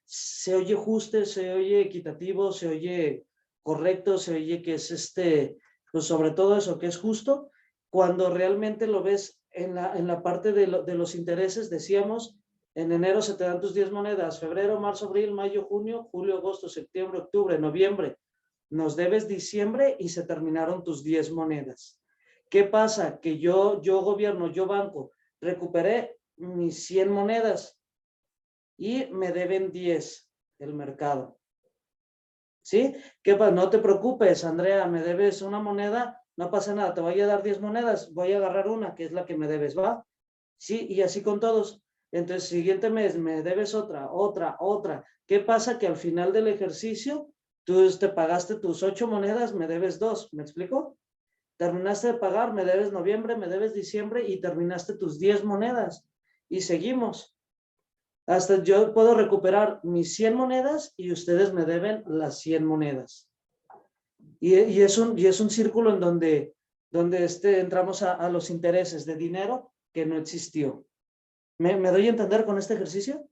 se oye justo, se oye equitativo, se oye correcto, se oye que es pues sobre todo eso, que es justo, cuando realmente lo ves en la parte de los intereses. Decíamos, en enero se te dan tus 10 monedas, febrero, marzo, abril, mayo, junio, julio, agosto, septiembre, octubre, noviembre, nos debes diciembre y se terminaron tus 10 monedas. ¿Qué pasa? Que yo gobierno, yo banco, recuperé mis 100 monedas y me deben 10 el mercado. ¿Sí? ¿Qué pasa? No te preocupes, Andrea, me debes una moneda, no pasa nada, te voy a dar 10 monedas, voy a agarrar una, que es la que me debes, ¿va? Sí, y así con todos. Entonces, siguiente mes me debes otra. ¿Qué pasa? Que al final del ejercicio, tú te pagaste tus 8 monedas, me debes 2, ¿me explico? Terminaste de pagar, me debes noviembre, me debes diciembre y terminaste tus 10 monedas. Y seguimos. Hasta yo puedo recuperar mis 100 monedas y ustedes me deben las 100 monedas. Y es un círculo en donde entramos a los intereses de dinero que no existió. ¿Me doy a entender con este ejercicio?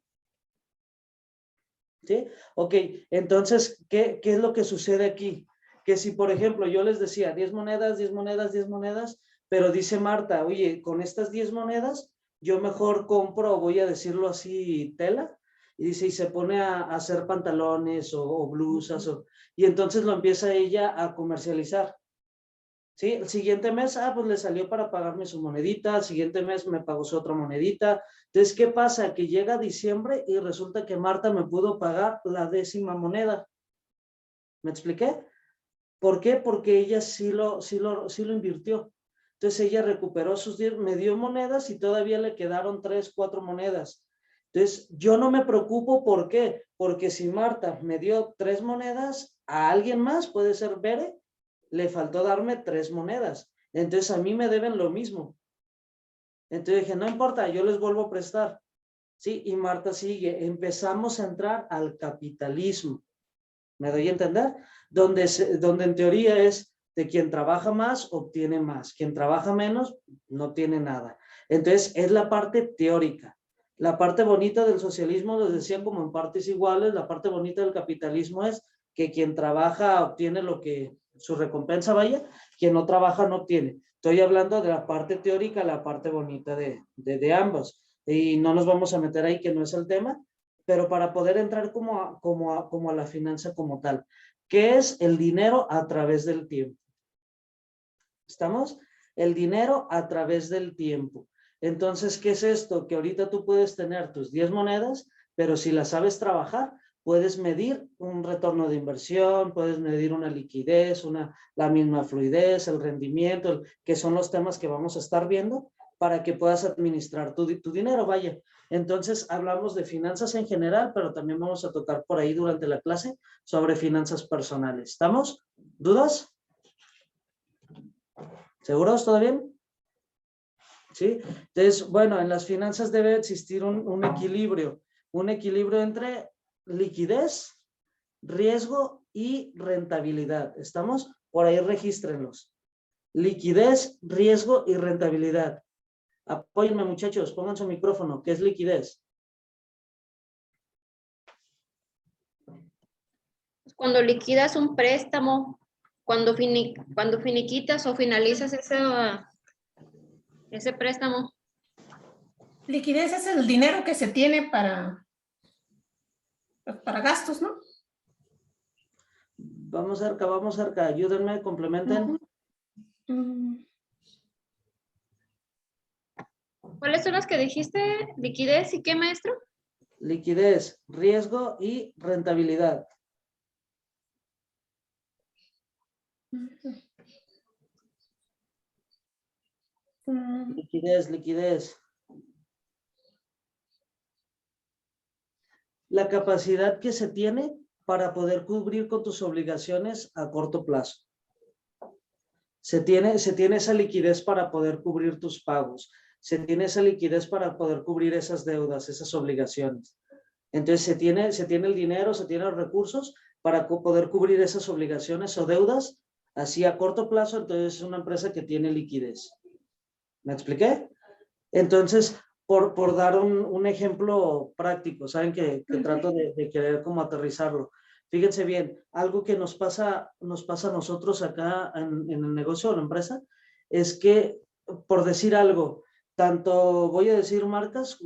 ¿Sí? Ok, entonces, ¿qué es lo que sucede aquí? Que si, por ejemplo, yo les decía 10 monedas, 10 monedas, 10 monedas, pero dice Marta, oye, con estas 10 monedas, yo mejor compro, voy a decirlo así, tela, y dice, y se pone a hacer pantalones o blusas, y entonces lo empieza ella a comercializar. ¿Sí? El siguiente mes, pues le salió para pagarme su monedita, el siguiente mes me pagó su otra monedita. Entonces, ¿qué pasa? Que llega diciembre y resulta que Marta me pudo pagar la 10ª moneda. ¿Me expliqué? ¿Por qué? Porque ella sí lo invirtió. Entonces ella recuperó sus 10, me dio monedas y todavía le quedaron 3, 4 monedas. Entonces yo no me preocupo, ¿por qué? Porque si Marta me dio 3 monedas, a alguien más, puede ser Bere, le faltó darme 3 monedas. Entonces a mí me deben lo mismo. Entonces dije, no importa, yo les vuelvo a prestar. Sí, y Marta sigue. Empezamos a entrar al capitalismo. ¿Me doy a entender? Donde en teoría es de quien trabaja más, obtiene más. Quien trabaja menos, no tiene nada. Entonces, es la parte teórica. La parte bonita del socialismo, les decía, como en partes iguales, la parte bonita del capitalismo es que quien trabaja obtiene lo que su recompensa vaya, quien no trabaja no tiene. Estoy hablando de la parte teórica, la parte bonita de ambos. Y no nos vamos a meter ahí, que no es el tema, pero para poder entrar como a la finanza como tal. ¿Qué es el dinero a través del tiempo? ¿Estamos? El dinero a través del tiempo. Entonces, ¿qué es esto? Que ahorita tú puedes tener tus 10 monedas, pero si las sabes trabajar, puedes medir un retorno de inversión, puedes medir una liquidez, la misma fluidez, el rendimiento, que son los temas que vamos a estar viendo para que puedas administrar tu dinero, vaya. Entonces, hablamos de finanzas en general, pero también vamos a tocar por ahí durante la clase sobre finanzas personales. ¿Estamos? ¿Dudas? ¿Seguros? ¿Todo bien? ¿Sí? Entonces, bueno, en las finanzas debe existir un equilibrio entre liquidez, riesgo y rentabilidad. ¿Estamos? Por ahí regístrenlos. Liquidez, riesgo y rentabilidad. Apóyenme, muchachos, pongan su micrófono. ¿Qué es liquidez? Cuando liquidas un préstamo, cuando finiquitas o finalizas ese préstamo. Liquidez es el dinero que se tiene para gastos, ¿no? Vamos cerca, ayúdenme, complementen. ¿Cuáles son las que dijiste? ¿Liquidez y qué, maestro? Liquidez, riesgo y rentabilidad. Liquidez. La capacidad que se tiene para poder cubrir con tus obligaciones a corto plazo. Se tiene esa liquidez para poder cubrir tus pagos. Se tiene esa liquidez para poder cubrir esas deudas, esas obligaciones. Entonces se tiene el dinero, se tienen los recursos para poder cubrir esas obligaciones o deudas así a corto plazo. Entonces es una empresa que tiene liquidez. ¿Me expliqué? Entonces, por dar un ejemplo práctico, saben que trato de querer como aterrizarlo. Fíjense bien, algo que nos pasa a nosotros acá en el negocio o la empresa, es que, por decir algo, tanto voy a decir marcas,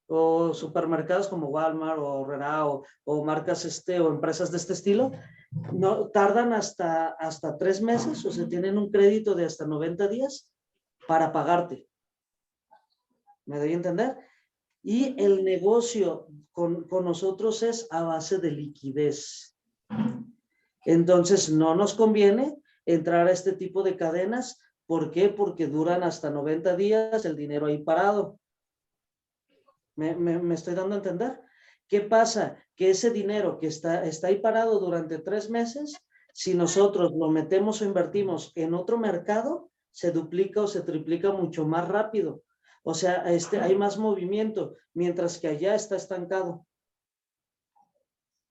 o supermercados como Walmart o Herrera o marcas o empresas de este estilo, no tardan hasta 3 meses, o sea, tienen un crédito de hasta 90 días para pagarte. ¿Me doy a entender? Y el negocio con nosotros es a base de liquidez. Entonces, no nos conviene entrar a este tipo de cadenas. ¿Por qué? Porque duran hasta 90 días el dinero ahí parado. ¿Me estoy dando a entender? ¿Qué pasa? Que ese dinero que está ahí parado durante 3 meses, si nosotros lo metemos o invertimos en otro mercado, se duplica o se triplica mucho más rápido. O sea, hay más movimiento, mientras que allá está estancado.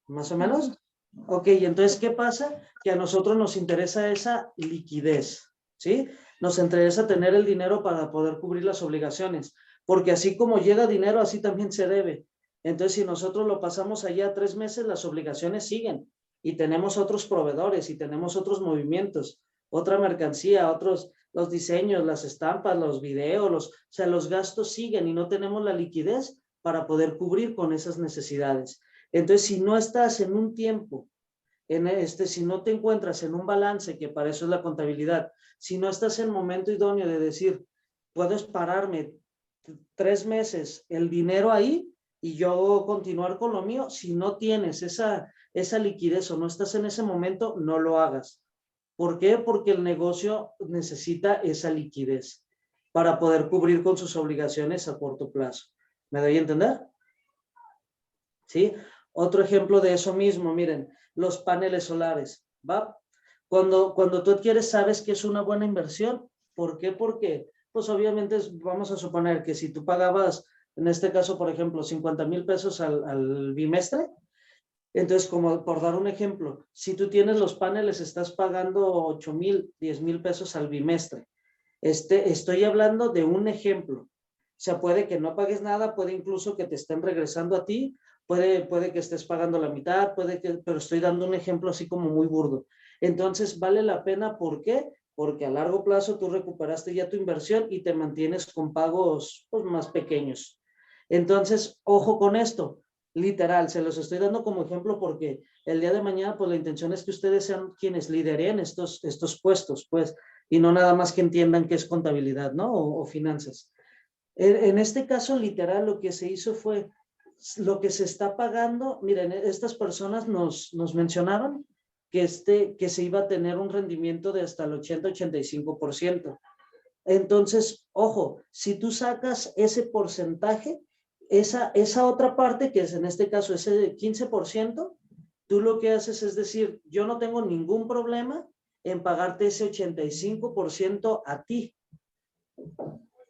¿Más o menos? Ok, entonces, ¿qué pasa? Que a nosotros nos interesa esa liquidez, ¿sí? Nos interesa tener el dinero para poder cubrir las obligaciones, porque así como llega dinero, así también se debe. Entonces, si nosotros lo pasamos allá 3 meses, las obligaciones siguen y tenemos otros proveedores y tenemos otros movimientos, otra mercancía, los diseños, las estampas, los videos, o sea, los gastos siguen y no tenemos la liquidez para poder cubrir con esas necesidades. Entonces, si no estás en un tiempo, si no te encuentras en un balance, que para eso es la contabilidad, si no estás en el momento idóneo de decir, puedes pararme 3 meses el dinero ahí y yo continuar con lo mío, si no tienes esa liquidez o no estás en ese momento, no lo hagas. ¿Por qué? Porque el negocio necesita esa liquidez para poder cubrir con sus obligaciones a corto plazo. ¿Me doy a entender? ¿Sí? Otro ejemplo de eso mismo, miren, los paneles solares, ¿va? Cuando tú adquieres, sabes que es una buena inversión. ¿Por qué? Porque, pues obviamente, vamos a suponer que si tú pagabas, en este caso, por ejemplo, 50,000 pesos al bimestre, entonces, como por dar un ejemplo, si tú tienes los paneles, estás pagando 8,000, 10,000 pesos al bimestre. Estoy hablando de un ejemplo. O sea, puede que no pagues nada, puede incluso que te estén regresando a ti, puede que estés pagando la mitad, pero estoy dando un ejemplo así como muy burdo. Entonces, vale la pena, ¿por qué? Porque a largo plazo tú recuperaste ya tu inversión y te mantienes con pagos, pues, más pequeños. Entonces, ojo con esto, literal, se los estoy dando como ejemplo porque el día de mañana, pues la intención es que ustedes sean quienes lideren estos puestos, pues, y no nada más que entiendan qué es contabilidad, ¿no? O finanzas. En este caso, literal, lo que se hizo fue lo que se está pagando. Miren, estas personas nos mencionaban que se iba a tener un rendimiento de hasta el 80-85%. Entonces, ojo, si tú sacas ese porcentaje, esa otra parte, que es en este caso ese 15%, tú lo que haces es decir, yo no tengo ningún problema en pagarte ese 85% a ti.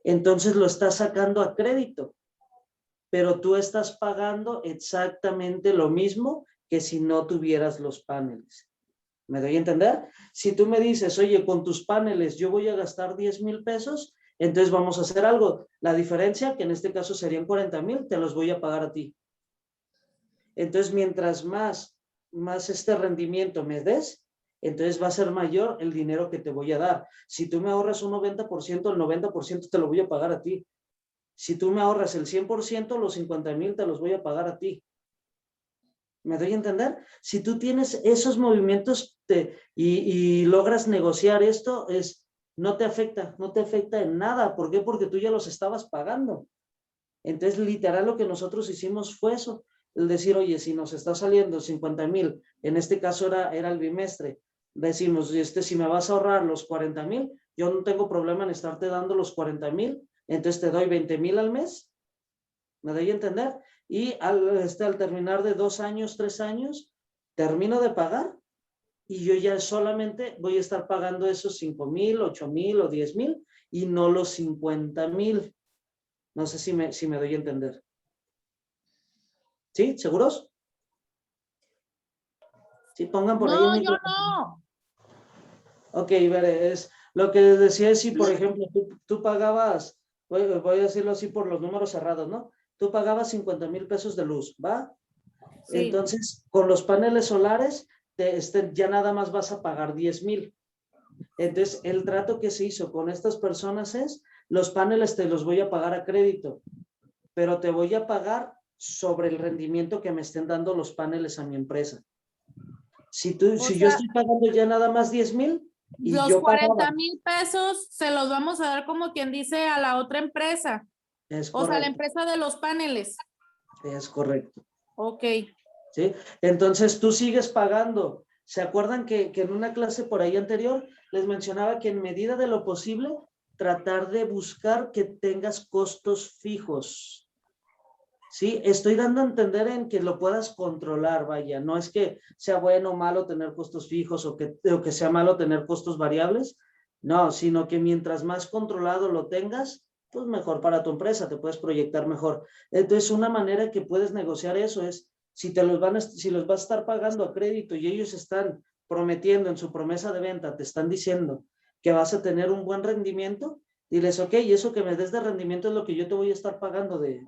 Entonces lo estás sacando a crédito, pero tú estás pagando exactamente lo mismo que si no tuvieras los paneles. ¿Me doy a entender? Si tú me dices, oye, con tus paneles yo voy a gastar 10,000 pesos, entonces vamos a hacer algo. La diferencia, que en este caso serían 40,000, te los voy a pagar a ti. Entonces, mientras más este rendimiento me des, entonces va a ser mayor el dinero que te voy a dar. Si tú me ahorras un 90%, el 90% te lo voy a pagar a ti. Si tú me ahorras el 100%, los 50,000 te los voy a pagar a ti. ¿Me doy a entender? Si tú tienes esos movimientos y logras negociar esto, no te afecta en nada. ¿Por qué? Porque tú ya los estabas pagando. Entonces, literal, lo que nosotros hicimos fue eso, el decir, oye, si nos está saliendo 50,000, en este caso era el bimestre, decimos, si me vas a ahorrar los 40,000, yo no tengo problema en estarte dando los 40,000, entonces te doy 20,000 al mes, ¿me doy a entender? Y al terminar de 2 años, 3 años, termino de pagar y yo ya solamente voy a estar pagando esos 5,000, 8,000 o 10,000 y no los 50,000. No sé si me doy a entender. ¿Sí? ¿Seguros? Sí, pongan por ahí. No, yo no. Ok, veré, lo que les decía es si, por ejemplo, tú pagabas voy a decirlo así por los números cerrados, ¿no? Tú pagabas 50,000 pesos de luz, ¿va? Sí. Entonces, con los paneles solares, ya nada más vas a pagar 10,000. Entonces, el trato que se hizo con estas personas es, los paneles te los voy a pagar a crédito, pero te voy a pagar sobre el rendimiento que me estén dando los paneles a mi empresa. Si yo estoy pagando ya nada más 10,000 y Los yo 40,000 pesos se los vamos a dar como quien dice a la otra empresa. Es O sea, la correcto. empresa de los paneles. Es correcto. Ok. ¿Sí? Entonces tú sigues pagando. ¿Se acuerdan que en una clase por ahí anterior les mencionaba que en medida de lo posible tratar de buscar que tengas costos fijos? Sí, estoy dando a entender en que lo puedas controlar, vaya, no es que sea bueno o malo tener costos fijos o que sea malo tener costos variables, no, sino que mientras más controlado lo tengas, pues mejor para tu empresa, te puedes proyectar mejor. Entonces, una manera que puedes negociar eso es, si los vas a estar pagando a crédito y ellos están prometiendo en su promesa de venta, te están diciendo que vas a tener un buen rendimiento, diles, ok, y eso que me des de rendimiento es lo que yo te voy a estar pagando de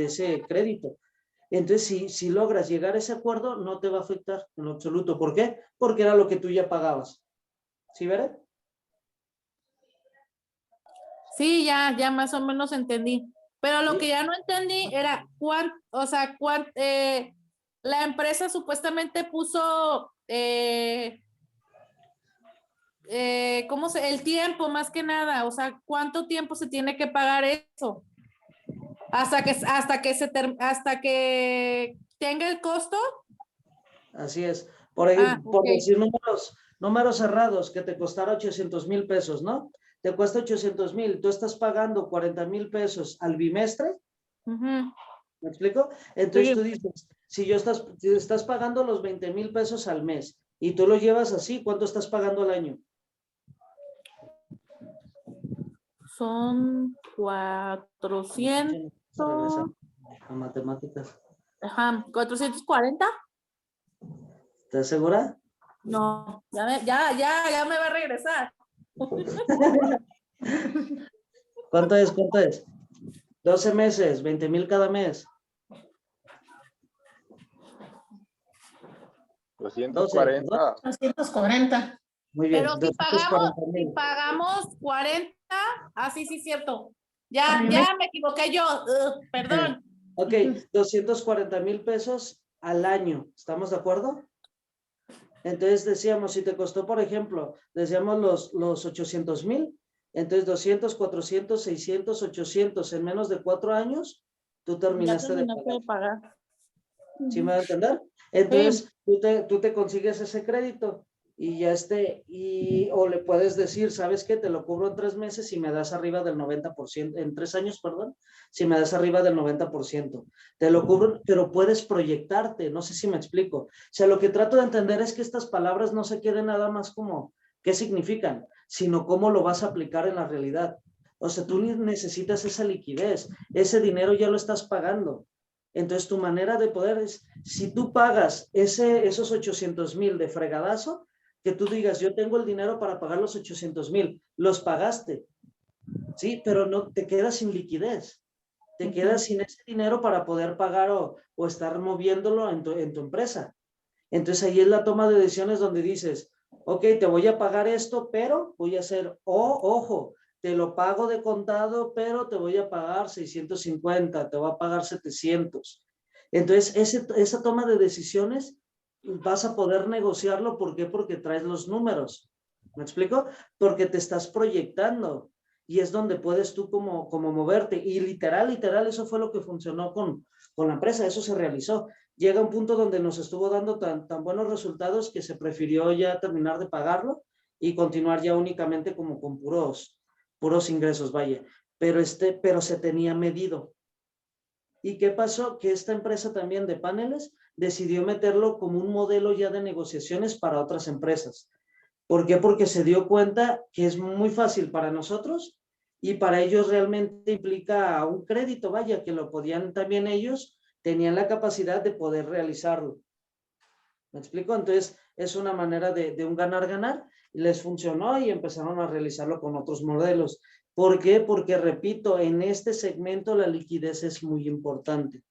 ese crédito. Entonces, si logras llegar a ese acuerdo, no te va a afectar en lo absoluto. ¿Por qué? Porque era lo que tú ya pagabas. ¿Sí, Bere? Sí, ya más o menos entendí. Pero lo Sí. que ya no entendí era la empresa supuestamente puso el tiempo más que nada, o sea, ¿cuánto tiempo se tiene que pagar eso? Hasta que tenga el costo. Así es. Por Ok. decir números cerrados, que te costara 800,000 pesos, ¿no? Te cuesta 800,000, tú estás pagando 40,000 pesos al bimestre. Ujú. ¿Me explico? Entonces Sí. tú dices, si estás pagando los 20,000 pesos al mes y tú lo llevas así, ¿cuánto estás pagando al año? Son 400. Regresamos a matemáticas. Ajá, 440. ¿Estás segura? No, ya me va a regresar. ¿Cuánto es? 12 meses, 20,000 cada mes. 240. 240. Muy bien. Pero si 240,000. pagamos 40, sí, cierto. Ya me equivoqué yo, perdón. Ok, 240,000 pesos al año. ¿Estamos de acuerdo? Entonces decíamos, si te costó, por ejemplo, decíamos los 800,000, entonces 200, 400, 600, 800 en menos de 4 años, tú Ya terminaste de terminaste pagar. de pagar. ¿Sí me va a entender? Entonces, tú te consigues ese crédito y o le puedes decir, ¿sabes qué? Te lo cubro en 3 meses si me das arriba del 90%, en 3 años, perdón, si me das arriba del 90%. Te lo cubro, pero puedes proyectarte, no sé si me explico. O sea, lo que trato de entender es que estas palabras no se queden nada más como, ¿qué significan? Sino cómo lo vas a aplicar en la realidad. O sea, tú necesitas esa liquidez, ese dinero ya lo estás pagando. Entonces, tu manera de poder es, si tú pagas esos 800,000 de fregadazo, que tú digas, yo tengo el dinero para pagar los 800,000, los pagaste, ¿sí? Pero no te quedas sin liquidez, te quedas sin ese dinero para poder pagar o estar moviéndolo en tu empresa. Entonces, ahí es la toma de decisiones donde dices, ok, te voy a pagar esto, pero voy a hacer, ojo, te lo pago de contado, pero te voy a pagar 650, te voy a pagar 700. Entonces, esa toma de decisiones vas a poder negociarlo. ¿Por qué? Porque traes los números. ¿Me explico? Porque te estás proyectando y es donde puedes tú como moverte. Y literal, eso fue lo que funcionó con la empresa, eso se realizó. Llega un punto donde nos estuvo dando tan buenos resultados que se prefirió ya terminar de pagarlo y continuar ya únicamente como con puros ingresos, vaya. Pero se tenía medido. ¿Y qué pasó? Que esta empresa también de paneles decidió meterlo como un modelo ya de negociaciones para otras empresas. ¿Por qué? Porque se dio cuenta que es muy fácil para nosotros y para ellos realmente implica un crédito, vaya, que lo podían también ellos, tenían la capacidad de poder realizarlo. ¿Me explico? Entonces, es una manera de un ganar-ganar, les funcionó y empezaron a realizarlo con otros modelos. ¿Por qué? Porque, repito, en este segmento la liquidez es muy importante.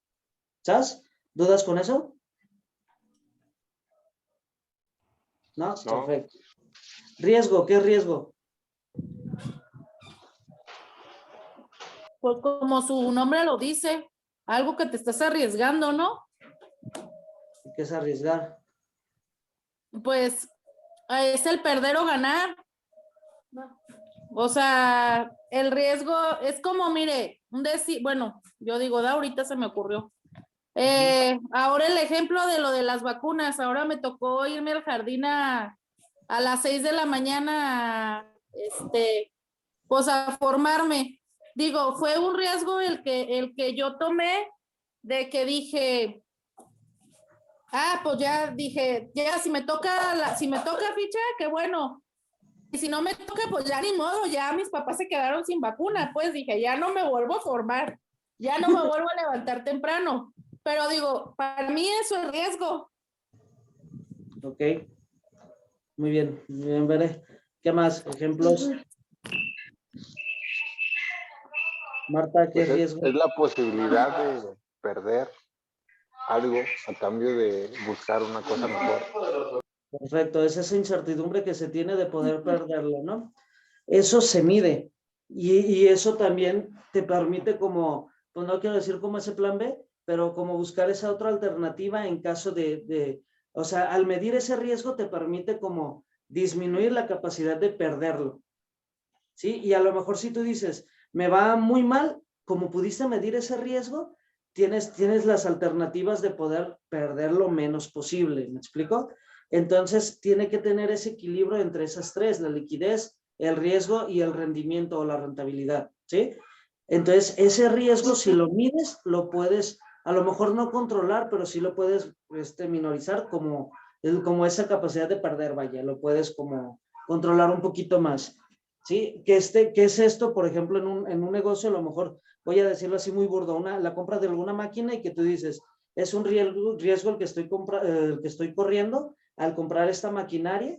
¿Sabes? ¿Dudas con eso? No, No. perfecto. Riesgo, ¿qué es riesgo? Pues como su nombre lo dice, algo que te estás arriesgando, ¿no? ¿Qué es arriesgar? Pues es el perder o ganar. O sea, el riesgo es como, mire, bueno, yo digo, ahorita se me ocurrió. Ahora el ejemplo de lo de las vacunas, ahora me tocó irme al jardín a las 6 de la mañana, pues a formarme. Digo, fue un riesgo el que yo tomé de que dije, pues ya dije, ya si me toca ficha, qué bueno. Y si no me toca, pues ya ni modo, ya mis papás se quedaron sin vacuna, pues dije, ya no me vuelvo a formar, ya no me vuelvo a levantar temprano. Pero digo, para mí eso es riesgo. Ok. Muy bien, veré. ¿Qué más? ¿Ejemplos? Marta, ¿qué Pues riesgo? es la posibilidad de perder algo a cambio de buscar una cosa mejor. Perfecto, es esa incertidumbre que se tiene de poder perderlo, ¿no? Eso se mide y eso también te permite como, pues no quiero decir como ese plan B, pero como buscar esa otra alternativa en caso o sea, al medir ese riesgo te permite como disminuir la capacidad de perderlo, ¿sí? Y a lo mejor si tú dices, me va muy mal, como pudiste medir ese riesgo, tienes las alternativas de poder perder lo menos posible, ¿me explico? Entonces, tiene que tener ese equilibrio entre esas tres, la liquidez, el riesgo y el rendimiento o la rentabilidad, ¿sí? Entonces, ese riesgo, si lo mides, lo puedes, a lo mejor no controlar, pero sí lo puedes minorizar como esa capacidad de perder, vaya, lo puedes como controlar un poquito más. ¿Sí? ¿Qué es esto? Por ejemplo, en un negocio, a lo mejor, voy a decirlo así muy burdo, la compra de alguna máquina y que tú dices, es un riesgo el que estoy corriendo al comprar esta maquinaria,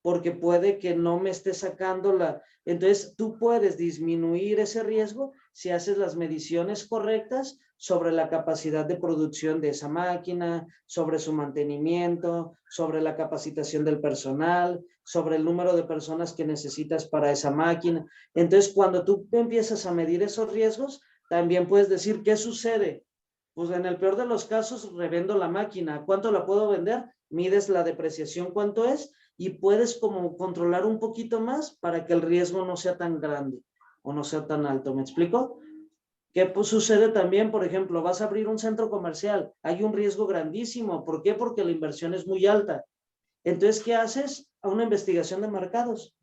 porque puede que no me esté sacando Entonces, tú puedes disminuir ese riesgo si haces las mediciones correctas sobre la capacidad de producción de esa máquina, sobre su mantenimiento, sobre la capacitación del personal, sobre el número de personas que necesitas para esa máquina. Entonces, cuando tú empiezas a medir esos riesgos, también puedes decir, ¿qué sucede? Pues en el peor de los casos, revendo la máquina. ¿Cuánto la puedo vender? Mides la depreciación, ¿cuánto es? Y puedes como controlar un poquito más para que el riesgo no sea tan grande o no sea tan alto. ¿Me explico? ¿Qué sucede también? Por ejemplo, vas a abrir un centro comercial. Hay un riesgo grandísimo. ¿Por qué? Porque la inversión es muy alta. Entonces, ¿qué haces? A una investigación de mercados.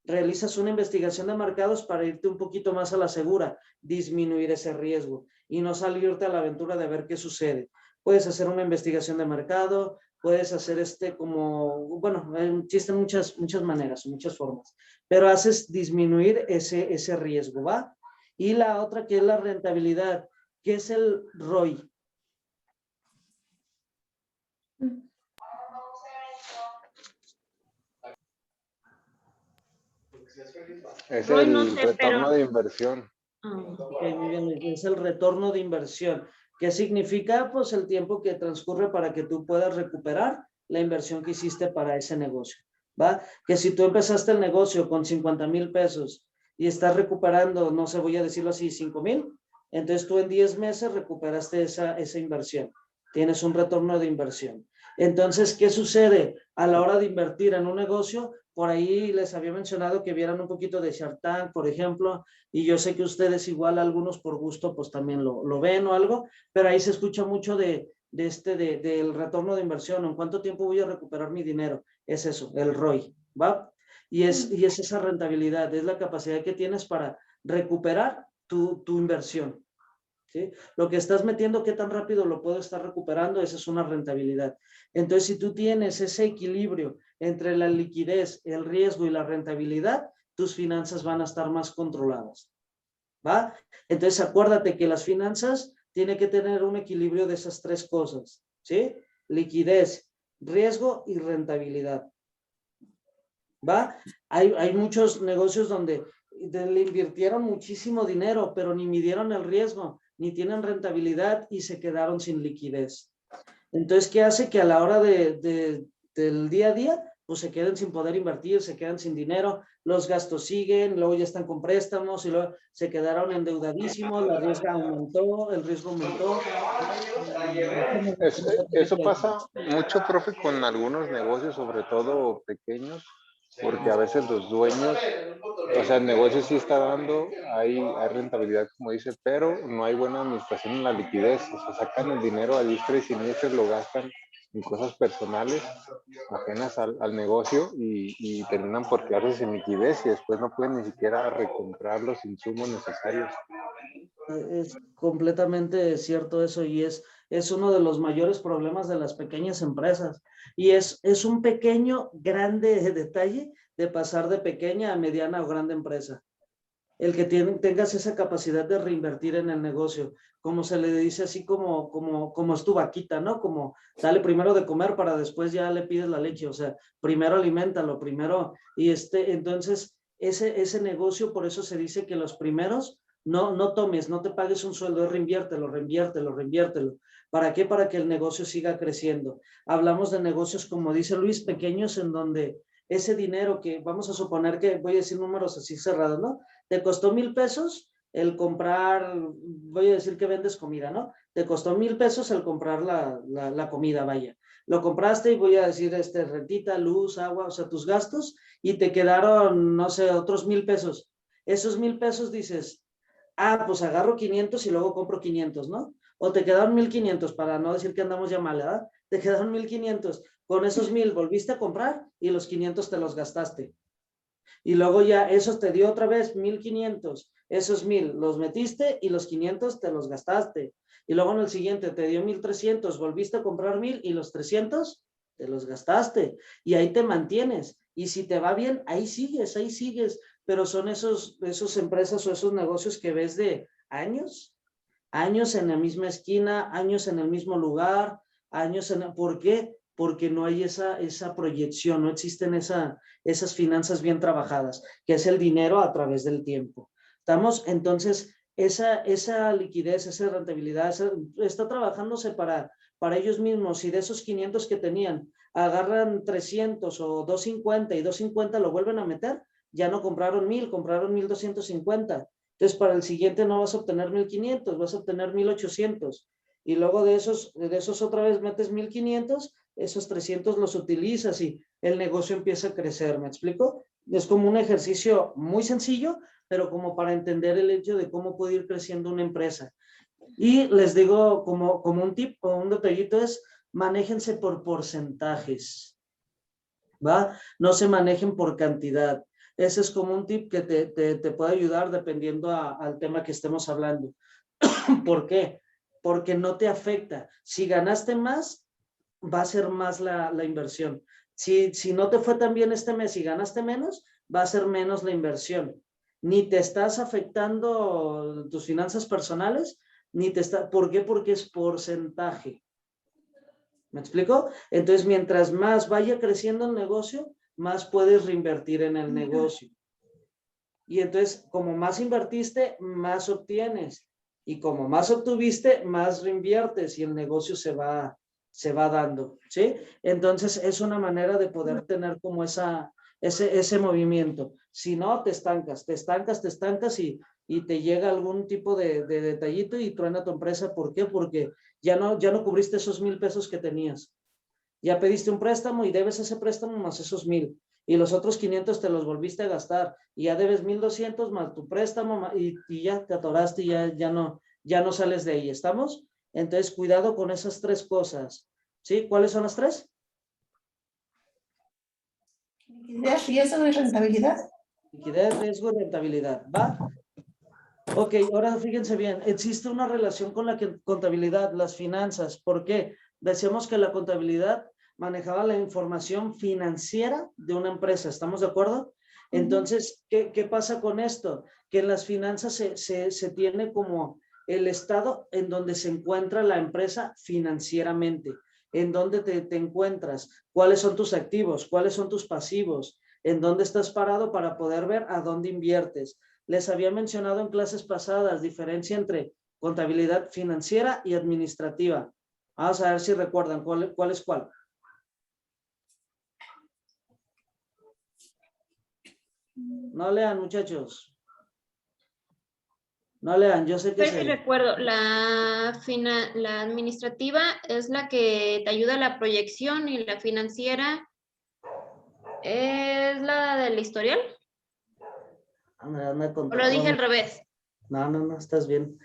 Realizas una investigación de mercados para irte un poquito más a la segura, disminuir ese riesgo y no salirte a la aventura de ver qué sucede. Puedes hacer una investigación de mercado, puedes hacer bueno, existen muchas maneras, muchas formas, pero haces disminuir ese riesgo, ¿va? Y la otra que es la rentabilidad, que es el ROI. Es Roy, el no sé, retorno pero de inversión. Ok, muy bien, es el retorno de inversión. ¿Qué significa? Pues el tiempo que transcurre para que tú puedas recuperar la inversión que hiciste para ese negocio, ¿va? Que si tú empezaste el negocio con 50,000 pesos y estás recuperando, no sé, voy a decirlo así, 5,000, entonces tú en 10 meses recuperaste esa inversión. Tienes un retorno de inversión. Entonces, ¿qué sucede a la hora de invertir en un negocio? Por ahí les había mencionado que vieran un poquito de Shark Tank, por ejemplo, y yo sé que ustedes igual algunos por gusto pues también lo ven o algo, pero ahí se escucha mucho del retorno de inversión, en cuánto tiempo voy a recuperar mi dinero, es eso, el ROI, ¿va? Y es esa rentabilidad, es la capacidad que tienes para recuperar tu inversión, ¿sí? Lo que estás metiendo, qué tan rápido lo puedo estar recuperando, esa es una rentabilidad. Entonces, si tú tienes ese equilibrio entre la liquidez, el riesgo y la rentabilidad, tus finanzas van a estar más controladas, ¿va? Entonces, acuérdate que las finanzas tienen que tener un equilibrio de esas tres cosas, ¿sí? Liquidez, riesgo y rentabilidad, ¿va? Hay muchos negocios donde le invirtieron muchísimo dinero, pero ni midieron el riesgo, ni tienen rentabilidad y se quedaron sin liquidez. Entonces, ¿qué hace? Que a la hora del día a día, pues se queden sin poder invertir, se quedan sin dinero, los gastos siguen, luego ya están con préstamos y luego se quedaron endeudadísimos, el riesgo aumentó. Eso pasa mucho, profe, con algunos negocios, sobre todo pequeños, porque a veces los dueños, o sea, el negocio sí está dando, hay rentabilidad, como dice, pero no hay buena administración en la liquidez. O sea, sacan el dinero a diestra y siniestra, lo gastan en cosas personales ajenas al negocio y terminan por quedarse sin liquidez y después no pueden ni siquiera recomprar los insumos necesarios. Es completamente cierto eso y es uno de los mayores problemas de las pequeñas empresas. Y es un pequeño, grande detalle de pasar de pequeña a mediana o grande empresa. El que tengas esa capacidad de reinvertir en el negocio, como se le dice así como es tu vaquita, ¿no? Como dale primero de comer para después ya le pides la leche, o sea, primero aliméntalo, primero, y entonces ese negocio, por eso se dice que los primeros, no tomes, no te pagues un sueldo, reinviértelo. ¿Para qué? Para que el negocio siga creciendo. Hablamos de negocios, como dice Luis, pequeños en donde ese dinero que, vamos a suponer que, voy a decir números así cerrados, ¿no? Te costó 1,000 pesos el comprar, voy a decir que vendes comida, ¿no? Te costó 1,000 pesos el comprar la comida, vaya. Lo compraste y voy a decir, rentita, luz, agua, o sea, tus gastos, y te quedaron, no sé, otros 1,000 pesos. Esos 1,000 pesos dices, pues agarro 500 y luego compro 500, ¿no? O te quedaron 1,500, para no decir que andamos ya mal, ¿verdad? Te quedaron 1,500. Con esos 1,000 volviste a comprar y los 500 te los gastaste. Y luego ya eso te dio otra vez 1,500. Esos 1,000 los metiste y los 500 te los gastaste. Y luego en el siguiente te dio 1,300, volviste a comprar 1,000 y los 300 te los gastaste. Y ahí te mantienes. Y si te va bien, ahí sigues. Pero son esas empresas o esos negocios que ves de años en la misma esquina, años en el mismo lugar, ¿por qué? Porque no hay esa proyección, no existen esas finanzas bien trabajadas, que es el dinero a través del tiempo. ¿Estamos? Entonces, esa liquidez, esa rentabilidad, está trabajándose para ellos mismos. Si de esos 500 que tenían, agarran 300 o 250 y 250 lo vuelven a meter, ya no compraron 1,000, compraron 1,250. Entonces, para el siguiente no vas a obtener 1,500, vas a obtener 1,800. Y luego de esos otra vez metes 1,500, esos 300 los utilizas y el negocio empieza a crecer. ¿Me explico? Es como un ejercicio muy sencillo, pero como para entender el hecho de cómo puede ir creciendo una empresa. Y les digo como un tip o un detallito es, manéjense por porcentajes, ¿va? No se manejen por cantidad. Ese es como un tip que te puede ayudar dependiendo al tema que estemos hablando. ¿Por qué? Porque no te afecta. Si ganaste más, va a ser más la inversión. Si no te fue tan bien este mes y ganaste menos, va a ser menos la inversión. Ni te estás afectando tus finanzas personales, ¿por qué? Porque es porcentaje. ¿Me explico? Entonces, mientras más vaya creciendo el negocio, más puedes reinvertir en el negocio. Y entonces, como más invertiste, más obtienes. Y como más obtuviste, más reinviertes y el negocio se va dando, ¿sí? Entonces, es una manera de poder tener como ese movimiento. Si no, te estancas y te llega algún tipo de detallito y truena tu empresa. ¿Por qué? Porque ya no cubriste esos 1,000 pesos que tenías. Ya pediste un préstamo y debes ese préstamo más esos 1,000. Y los otros 500 te los volviste a gastar. Y ya debes 1,200 más tu préstamo y ya te atoraste y ya no sales de ahí. ¿Estamos? Entonces, cuidado con esas 3 cosas. ¿Sí? ¿Cuáles son las 3? Liquidez, riesgo y rentabilidad. Liquidez, riesgo y rentabilidad. ¿Va? Ok, ahora fíjense bien. Existe una relación con la contabilidad, las finanzas. ¿Por qué? Decíamos que la contabilidad manejaba la información financiera de una empresa. ¿Estamos de acuerdo? Entonces, ¿qué pasa con esto? Que en las finanzas se tiene como el estado en donde se encuentra la empresa financieramente, en dónde te encuentras, cuáles son tus activos, cuáles son tus pasivos, en dónde estás parado para poder ver a dónde inviertes. les había mencionado en clases pasadas, diferencia entre contabilidad financiera y administrativa. Vamos a ver si recuerdan cuál es cuál. No lean, muchachos. No lean, yo sé que Pero sí recuerdo, la administrativa es la que te ayuda a la proyección y la financiera es la del historial. ¿O lo dije al revés? No, estás bien.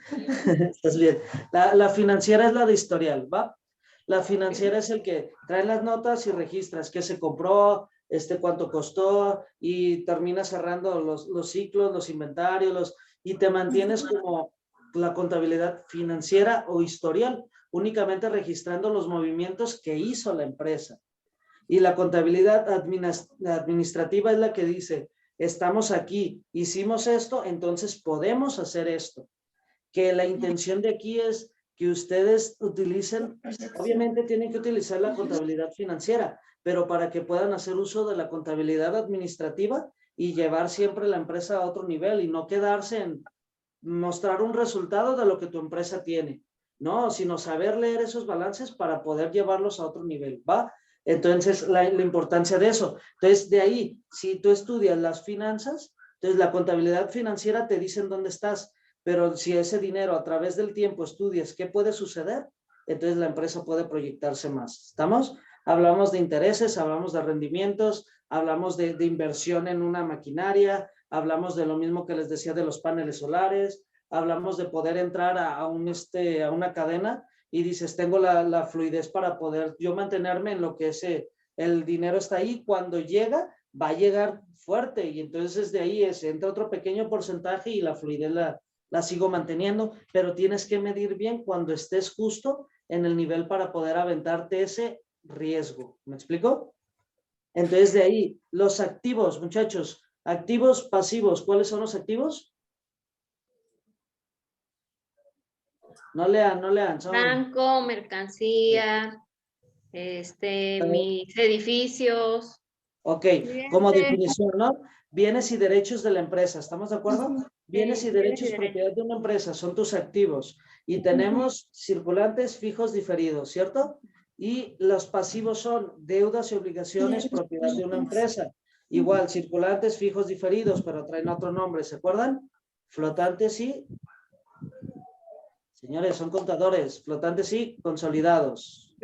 Estás bien. La financiera es la de historial, ¿va? La financiera es el que trae las notas y registras qué se compró, cuánto costó y termina cerrando los ciclos, los inventarios, y te mantienes como la contabilidad financiera o historial, únicamente registrando los movimientos que hizo la empresa. Y la contabilidad administrativa es la que dice, estamos aquí, hicimos esto, entonces podemos hacer esto. Que la intención de aquí es que ustedes utilicen, obviamente tienen que utilizar la contabilidad financiera, pero para que puedan hacer uso de la contabilidad administrativa y llevar siempre la empresa a otro nivel y no quedarse en mostrar un resultado de lo que tu empresa tiene, no, sino saber leer esos balances para poder llevarlos a otro nivel, ¿va? Entonces, la importancia de eso. Entonces, de ahí, si tú estudias las finanzas, entonces la contabilidad financiera te dice en dónde estás, pero si ese dinero a través del tiempo estudias qué puede suceder, entonces la empresa puede proyectarse más. ¿Estamos? Hablamos de intereses, hablamos de rendimientos, hablamos de inversión en una maquinaria, hablamos de lo mismo que les decía de los paneles solares, hablamos de poder entrar a una cadena y dices, tengo la fluidez para poder yo mantenerme en lo que el dinero está ahí, cuando llega, va a llegar fuerte y entonces de ahí entra otro pequeño porcentaje y la fluidez la sigo manteniendo, pero tienes que medir bien cuando estés justo en el nivel para poder aventarte ese riesgo. ¿Me explico? Entonces de ahí, los activos, muchachos, activos pasivos, ¿cuáles son los activos? No lean. Son... Banco, mercancía, mis edificios. Ok, como definición, ¿no? Bienes y derechos de la empresa, ¿estamos de acuerdo? Bienes y derechos propiedad de una empresa son tus activos. Y tenemos circulantes fijos diferidos, ¿cierto? Y los pasivos son deudas y obligaciones propiedad de una empresa. Igual, circulantes fijos diferidos, pero traen otro nombre, ¿se acuerdan? Flotantes y... Señores, son contadores, flotantes y consolidados.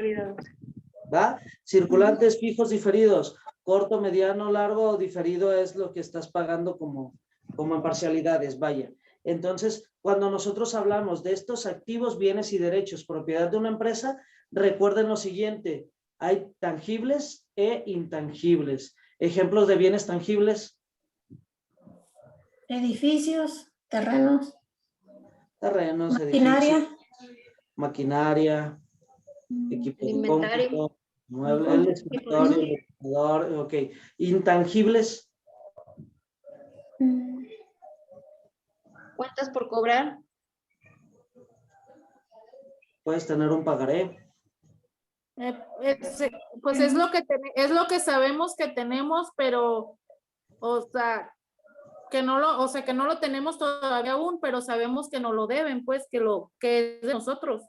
¿Va? Circulantes fijos diferidos, corto, mediano, largo, diferido es lo que estás pagando como en parcialidades, vaya. Entonces, cuando nosotros hablamos de estos activos, bienes y derechos, propiedad de una empresa, recuerden lo siguiente, hay tangibles e intangibles. Ejemplos de bienes tangibles. Edificios, terrenos. Maquinaria. Edificios, maquinaria, equipo de cómputo, muebles, el escritorio, el ordenador, ok. Intangibles. ¿Cuentas por cobrar? Puedes tener un pagaré. Pues es lo que sabemos que tenemos, pero, o sea, que no lo tenemos todavía aún, pero sabemos que nos lo deben, pues, que es de nosotros.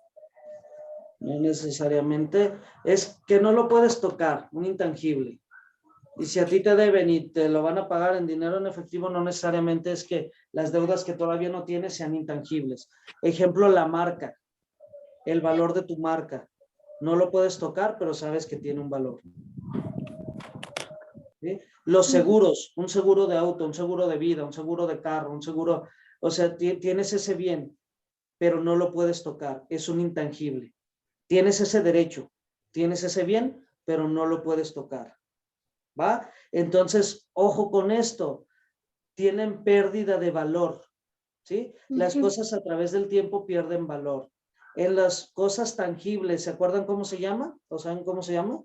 No necesariamente, es que no lo puedes tocar, un intangible. Y si a ti te deben y te lo van a pagar en dinero en efectivo, no necesariamente es que las deudas que todavía no tienes sean intangibles. Ejemplo, la marca, el valor de tu marca. No lo puedes tocar, pero sabes que tiene un valor. ¿Sí? Los seguros, un seguro de auto, un seguro de vida, un seguro de carro, un seguro, o sea, tienes ese bien, pero no lo puedes tocar, es un intangible. Tienes ese derecho, tienes ese bien, pero no lo puedes tocar. ¿Va? Entonces, ojo con esto, tienen pérdida de valor, ¿sí? Las cosas a través del tiempo pierden valor. En las cosas tangibles, ¿se acuerdan cómo se llama? ¿O saben cómo se llama?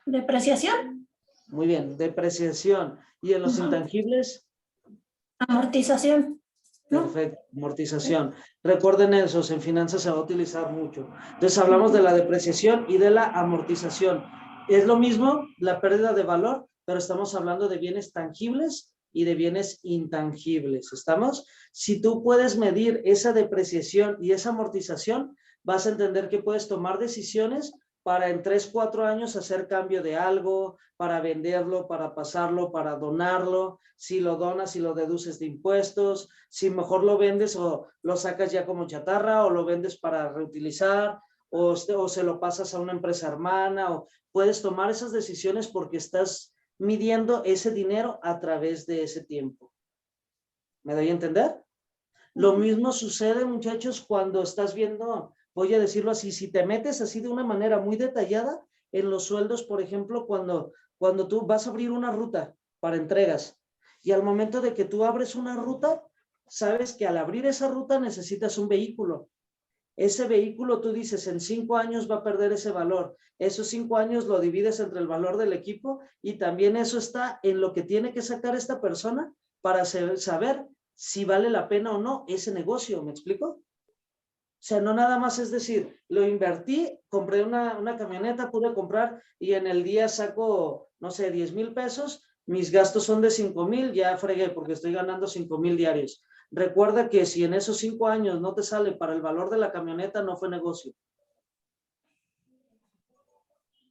Depreciación. Muy bien, depreciación. ¿Y en los intangibles? Amortización. Perfecto, amortización. Recuerden eso, en finanzas se va a utilizar mucho. Entonces hablamos de la depreciación y de la amortización. Es lo mismo la pérdida de valor, pero estamos hablando de bienes tangibles y de bienes intangibles. ¿Estamos? Si tú puedes medir esa depreciación y esa amortización, vas a entender que puedes tomar decisiones para en 3, 4 años hacer cambio de algo, para venderlo, para pasarlo, para donarlo. Si lo donas y lo deduces de impuestos, si mejor lo vendes o lo sacas ya como chatarra o lo vendes para reutilizar o se lo pasas a una empresa hermana, o puedes tomar esas decisiones porque estás midiendo ese dinero a través de ese tiempo. ¿Me doy a entender? Lo mismo sucede, muchachos, cuando estás viendo, voy a decirlo así, si te metes así de una manera muy detallada en los sueldos, por ejemplo, cuando tú vas a abrir una ruta para entregas y al momento de que tú abres una ruta, sabes que al abrir esa ruta necesitas un vehículo. Ese vehículo tú dices, en 5 años va a perder ese valor. Esos 5 años lo divides entre el valor del equipo y también eso está en lo que tiene que sacar esta persona para saber si vale la pena o no ese negocio. ¿Me explico? O sea, no nada más es decir, lo invertí, compré una camioneta, pude comprar y en el día saco, no sé, 10,000 pesos, mis gastos son de 5,000, ya fregué porque estoy ganando 5,000 diarios. Recuerda que si en esos 5 años no te sale para el valor de la camioneta, no fue negocio.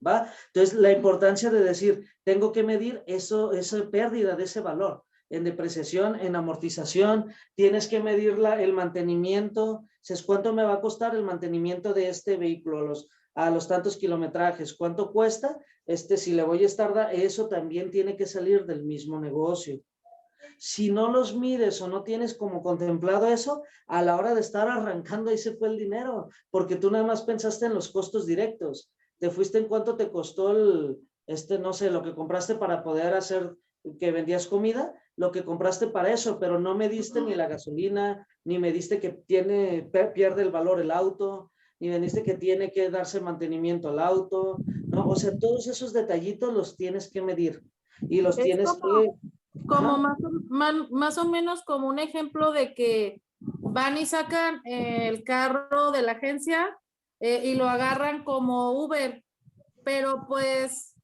¿Va? Entonces, la importancia de decir, tengo que medir esa pérdida de ese valor. En depreciación, en amortización, tienes que medir el mantenimiento. ¿Cuánto me va a costar el mantenimiento de este vehículo a los tantos kilometrajes? ¿Cuánto cuesta? Si le voy a estar, eso también tiene que salir del mismo negocio. Si no los mides o no tienes como contemplado eso, a la hora de estar arrancando ahí se fue el dinero, porque tú nada más pensaste en los costos directos. Te fuiste en cuánto te costó no sé, lo que compraste para poder hacer que vendías comida, lo que compraste para eso, pero no mediste ni la gasolina, ni mediste que pierde el valor el auto, ni mediste que tiene que darse mantenimiento al auto, ¿no? O sea, todos esos detallitos los tienes que medir y los tienes que... Como más o menos como un ejemplo de que van y sacan el carro de la agencia y lo agarran como Uber, pero pues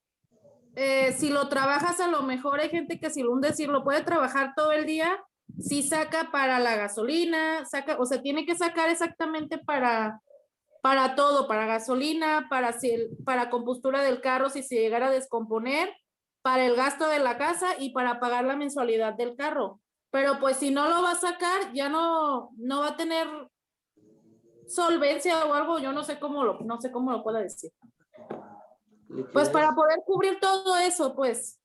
si lo trabajas a lo mejor hay gente que si lo puede trabajar todo el día, si saca para la gasolina, o sea, tiene que sacar exactamente para todo, para gasolina, para compostura del carro si se llegara a descomponer, para el gasto de la casa y para pagar la mensualidad del carro. Pero pues si no lo va a sacar, ya no va a tener solvencia o algo, yo no sé cómo lo pueda decir. Pues para poder cubrir todo eso, pues.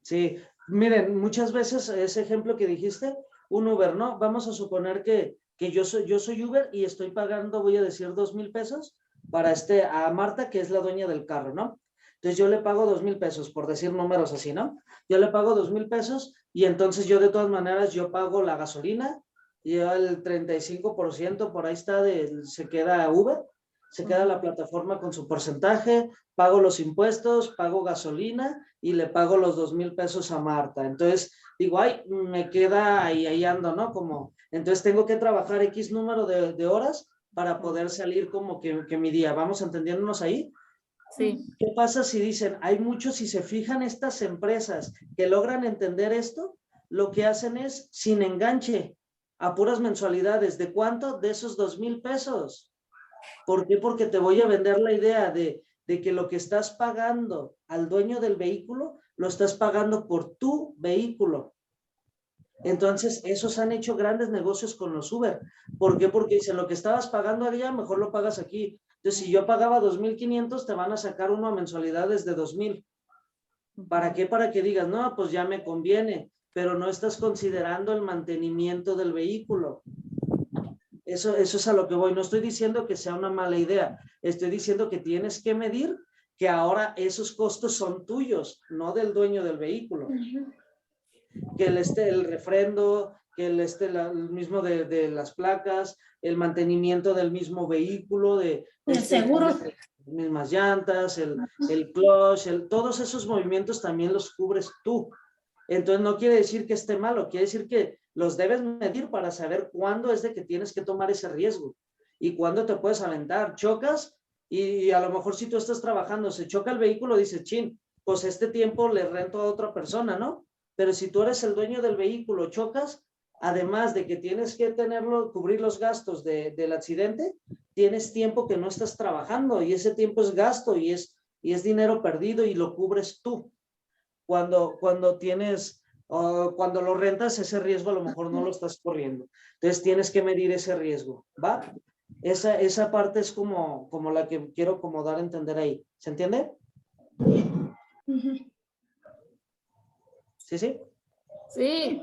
Sí, miren, muchas veces ese ejemplo que dijiste, un Uber, ¿no? Vamos a suponer que yo soy Uber y estoy pagando, voy a decir, 2,000 pesos para a Marta, que es la dueña del carro, ¿no? Entonces yo le pago 2,000 pesos, por decir números así, ¿no? Yo le pago 2,000 pesos y entonces yo de todas maneras yo pago la gasolina y el 35% por ahí se queda Uber, se queda la plataforma con su porcentaje, pago los impuestos, pago gasolina y le pago los 2,000 pesos a Marta. Entonces digo, ay, me queda ahí ando, ¿no? Entonces tengo que trabajar X número de horas para poder salir como que mi día. ¿Vamos entendiéndonos ahí? Sí. ¿Qué pasa si dicen, hay muchos, si se fijan estas empresas que logran entender esto, lo que hacen es sin enganche, a puras mensualidades? ¿De cuánto? De esos 2,000 pesos. ¿Por qué? Porque te voy a vender la idea de que lo que estás pagando al dueño del vehículo, lo estás pagando por tu vehículo. Entonces, esos han hecho grandes negocios con los Uber. ¿Por qué? Porque dicen, lo que estabas pagando allá, mejor lo pagas aquí. Entonces, si yo pagaba 2,500, te van a sacar uno a mensualidades de 2,000. ¿Para qué? Para que digas, no, pues ya me conviene, pero no estás considerando el mantenimiento del vehículo. Eso es a lo que voy. No estoy diciendo que sea una mala idea. Estoy diciendo que tienes que medir que ahora esos costos son tuyos, no del dueño del vehículo. Que el refrendo, que el mismo de las placas, el mantenimiento del mismo vehículo, de el seguro, las mismas llantas, el clutch, todos esos movimientos también los cubres tú. Entonces no quiere decir que esté malo, quiere decir que los debes medir para saber cuándo es de que tienes que tomar ese riesgo y cuándo te puedes aventar. Chocas y a lo mejor si tú estás trabajando, se choca el vehículo, dices, chin, pues este tiempo le rento a otra persona, ¿no? pero si tú eres el dueño del vehículo, chocas, además de que tienes que cubrir los gastos del accidente, tienes tiempo que no estás trabajando y ese tiempo es gasto y es dinero perdido y lo cubres tú. Cuando tienes, cuando lo rentas, ese riesgo a lo mejor no lo estás corriendo. Entonces tienes que medir ese riesgo, ¿va? Esa parte es como la que quiero como dar a entender ahí. ¿Se entiende? ¿Sí, sí? Sí,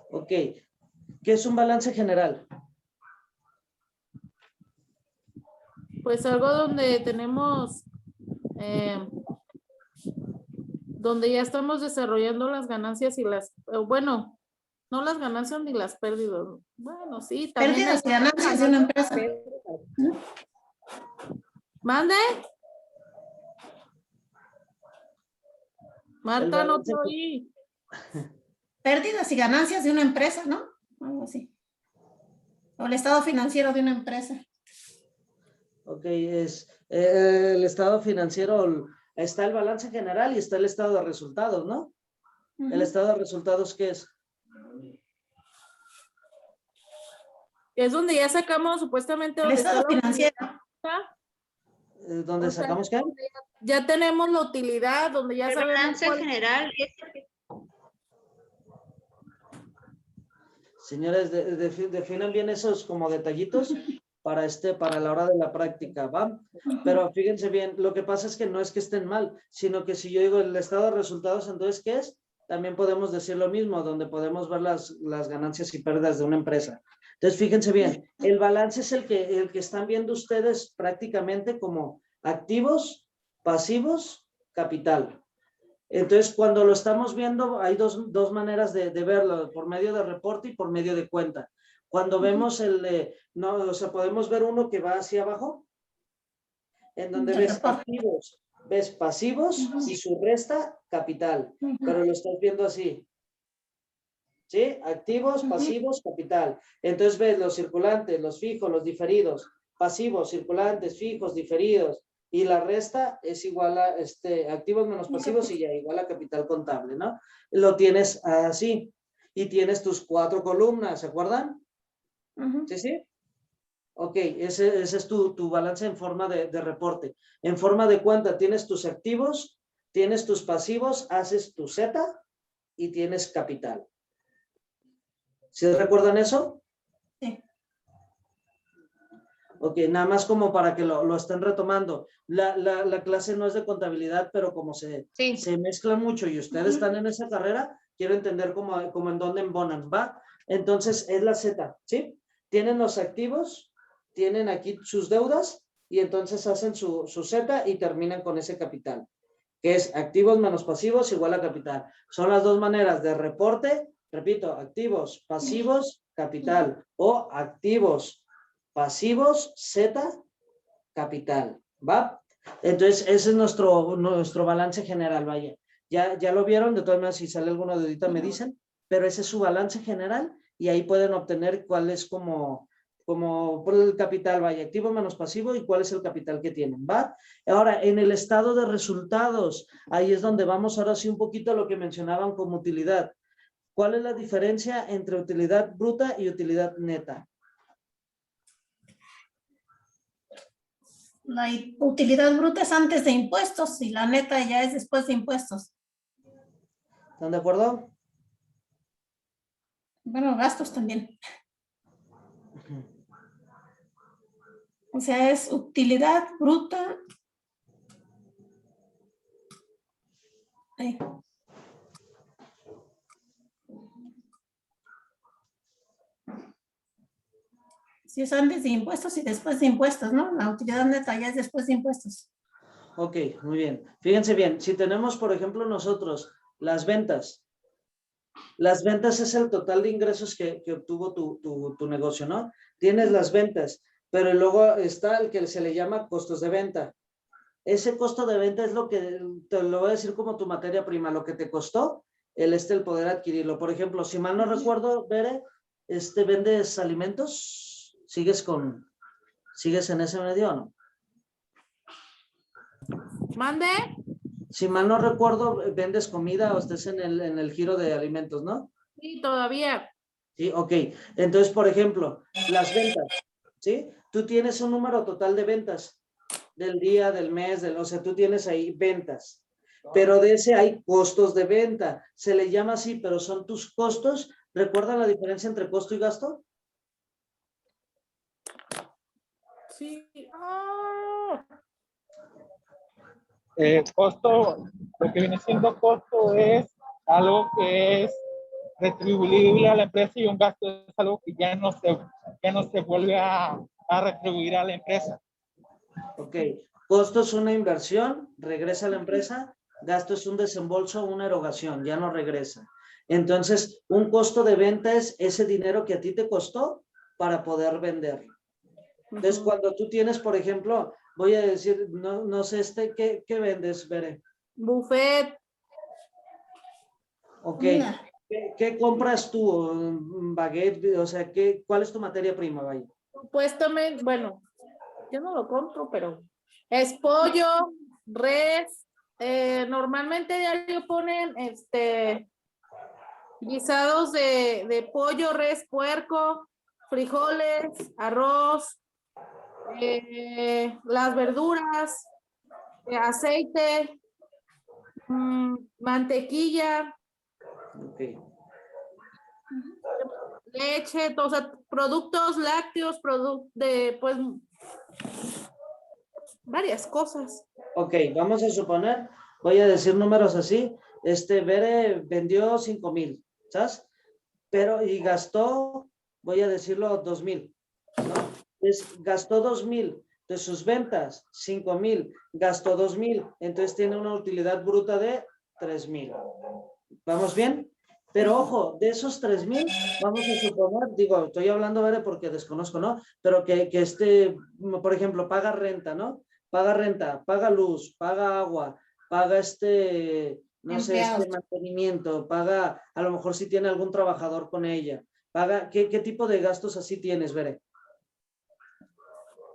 Ok. ¿Qué es un balance general? pues algo donde tenemos, donde ya estamos desarrollando las ganancias y bueno, no las ganancias ni las pérdidas. Bueno, sí, también. Pérdidas y ganancias de una empresa. Mande. El Marta, no balance te oí. Pérdidas y ganancias de una empresa, ¿no? Algo así. O el estado financiero de una empresa. Ok, es el estado financiero, está el balance general y está el estado de resultados, ¿no? El estado de resultados, ¿qué es? Es donde ya sacamos supuestamente El donde estado está la financiero. utilidad. ¿Dónde O sea, sacamos qué? ya tenemos la utilidad, donde ya El sabemos balance cuál- general es el que Señores, definan bien esos como detallitos para la hora de la práctica, ¿va? Pero fíjense bien, lo que pasa es que no es que estén mal, sino que si yo digo el estado de resultados, entonces, ¿qué es? También podemos decir lo mismo, donde podemos ver las ganancias y pérdidas de una empresa. Entonces, fíjense bien, el balance es el que están viendo ustedes prácticamente como activos, pasivos, capital. Entonces, cuando lo estamos viendo, hay dos maneras de verlo, por medio de reporte y por medio de cuenta. Cuando vemos no, o sea, podemos ver uno que va hacia abajo, en donde El ves reporte. activos, ves pasivos y su resta capital, pero lo estás viendo así. ¿Sí? Activos, pasivos, capital. Entonces ves los circulantes, los fijos, los diferidos, pasivos, circulantes, fijos, diferidos, y la resta es igual a activos menos pasivos y ya igual a capital contable, ¿no? Lo tienes así. Y tienes tus 4 columnas, ¿se acuerdan? ¿Sí, sí? Ok, ese es tu balance en forma de reporte. En forma de cuenta tienes tus activos, tienes tus pasivos, haces tu Z y tienes capital. ¿Sí recuerdan eso? Sí. Ok, nada más como para que lo estén retomando. La clase no es de contabilidad, pero como se mezcla mucho y ustedes están en esa carrera, quiero entender como en dónde embonan, ¿va? Entonces, es la Z, ¿sí? Tienen los activos, tienen aquí sus deudas y entonces hacen su Z y terminan con ese capital, que es activos menos pasivos igual a capital. Son las dos maneras de reporte, repito, activos, pasivos, capital, o activos, pasivos, Z, capital, ¿va? Entonces, ese es nuestro balance general, vaya. Ya lo vieron, de todas maneras, si sale alguna dudita me dicen, pero ese es su balance general y ahí pueden obtener cuál es como por el capital, vaya, activo menos pasivo y cuál es el capital que tienen, ¿va? Ahora, en el estado de resultados, ahí es donde vamos ahora sí un poquito a lo que mencionaban como utilidad. ¿Cuál es la diferencia entre utilidad bruta y utilidad neta? La utilidad bruta es antes de impuestos y la neta ya es después de impuestos. ¿Están de acuerdo? Bueno, gastos también. O sea, es utilidad bruta. Si es antes de impuestos y después de impuestos, ¿no? La utilidad neta ya es después de impuestos. Ok, muy bien. Fíjense bien, si tenemos, por ejemplo, nosotros las ventas es el total de ingresos que obtuvo tu negocio, ¿no? Tienes las ventas, pero luego está el que se le llama costos de venta. Ese costo de venta es lo que, te lo voy a decir como tu materia prima, lo que te costó el poder adquirirlo. Por ejemplo, si mal no recuerdo, Bere, ¿vendes alimentos? ¿Sigues en ese medio o no? ¿Mande? Si mal no recuerdo, vendes comida o estés en el giro de alimentos, ¿no? Sí, todavía. Sí, ok. Entonces, por ejemplo, las ventas, ¿sí? Tú tienes un número total de ventas del día, del mes, o sea, tú tienes ahí ventas, pero de ese hay costos de venta. Se le llama así, pero son tus costos. ¿Recuerdan la diferencia entre costo y gasto? Sí. Ah, Costo, lo que viene siendo costo es algo que es retribuible a la empresa y un gasto es algo que ya no se vuelve a retribuir a la empresa. Ok. Costo es una inversión, regresa a la empresa. Gasto es un desembolso, una erogación, ya no regresa. Entonces, un costo de venta es ese dinero que a ti te costó para poder venderlo. Entonces, cuando tú tienes, por ejemplo, voy a decir, no sé, ¿qué vendes, Bere? buffet. Ok. Comida. ¿Qué compras tú? Baguette, o sea, ¿cuál es tu materia prima, vaya? Supuestamente, bueno, yo no lo compro, pero es pollo, res. Normalmente diario ponen guisados de pollo, res, puerco, frijoles, arroz, las verduras, aceite, mantequilla, Ok. leche, o sea, productos lácteos, pues varias cosas. Ok, vamos a suponer, voy a decir números así, Bere vendió 5,000, ¿sabes? Pero, y gastó, voy a decirlo, 2,000, ¿no? Entonces, gastó 2,000 de sus ventas, 5,000, gastó 2,000, entonces tiene una utilidad bruta de 3,000. ¿Vamos bien? Pero ojo, de esos 3,000, vamos a suponer, digo, estoy hablando, Bere, porque desconozco, ¿no? Pero que por ejemplo, paga renta, ¿no? Paga renta, paga luz, paga agua, paga no sé, Empleados. mantenimiento, paga, a lo mejor si tiene algún trabajador con ella, paga, ¿qué tipo de gastos así tienes, Bere?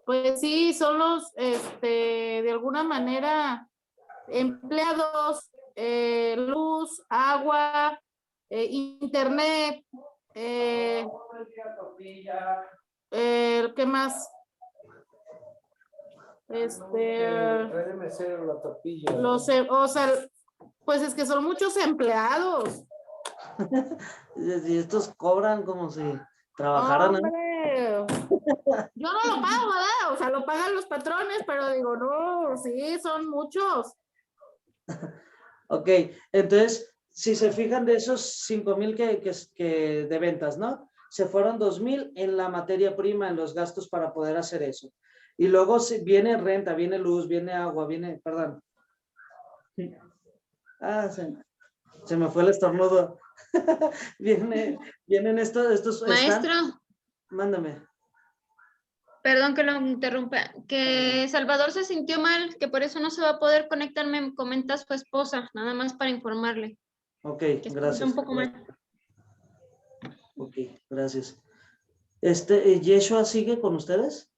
Pues sí, son los, de alguna manera, empleados, luz, agua, internet, ¿qué más? O sea, pues es que son muchos empleados. Y estos cobran como si trabajaran, ¿no? Hombre, yo no lo pago, ¿verdad? O sea, lo pagan los patrones, pero digo, no, sí, son muchos. Ok, entonces, si se fijan de esos 5,000 que de ventas, ¿no? Se fueron 2,000 en la materia prima, en los gastos para poder hacer eso. Y luego viene renta, viene luz, viene agua, perdón. Ah, se me fue el estornudo. Vienen estos. Maestro, Mándame. perdón que lo interrumpa, que Salvador se sintió mal, que por eso no se va a poder conectar, me comenta su esposa, nada más para informarle. Ok, Que se siente gracias. un poco mal. Ok, gracias. ¿Yeshua sigue con ustedes?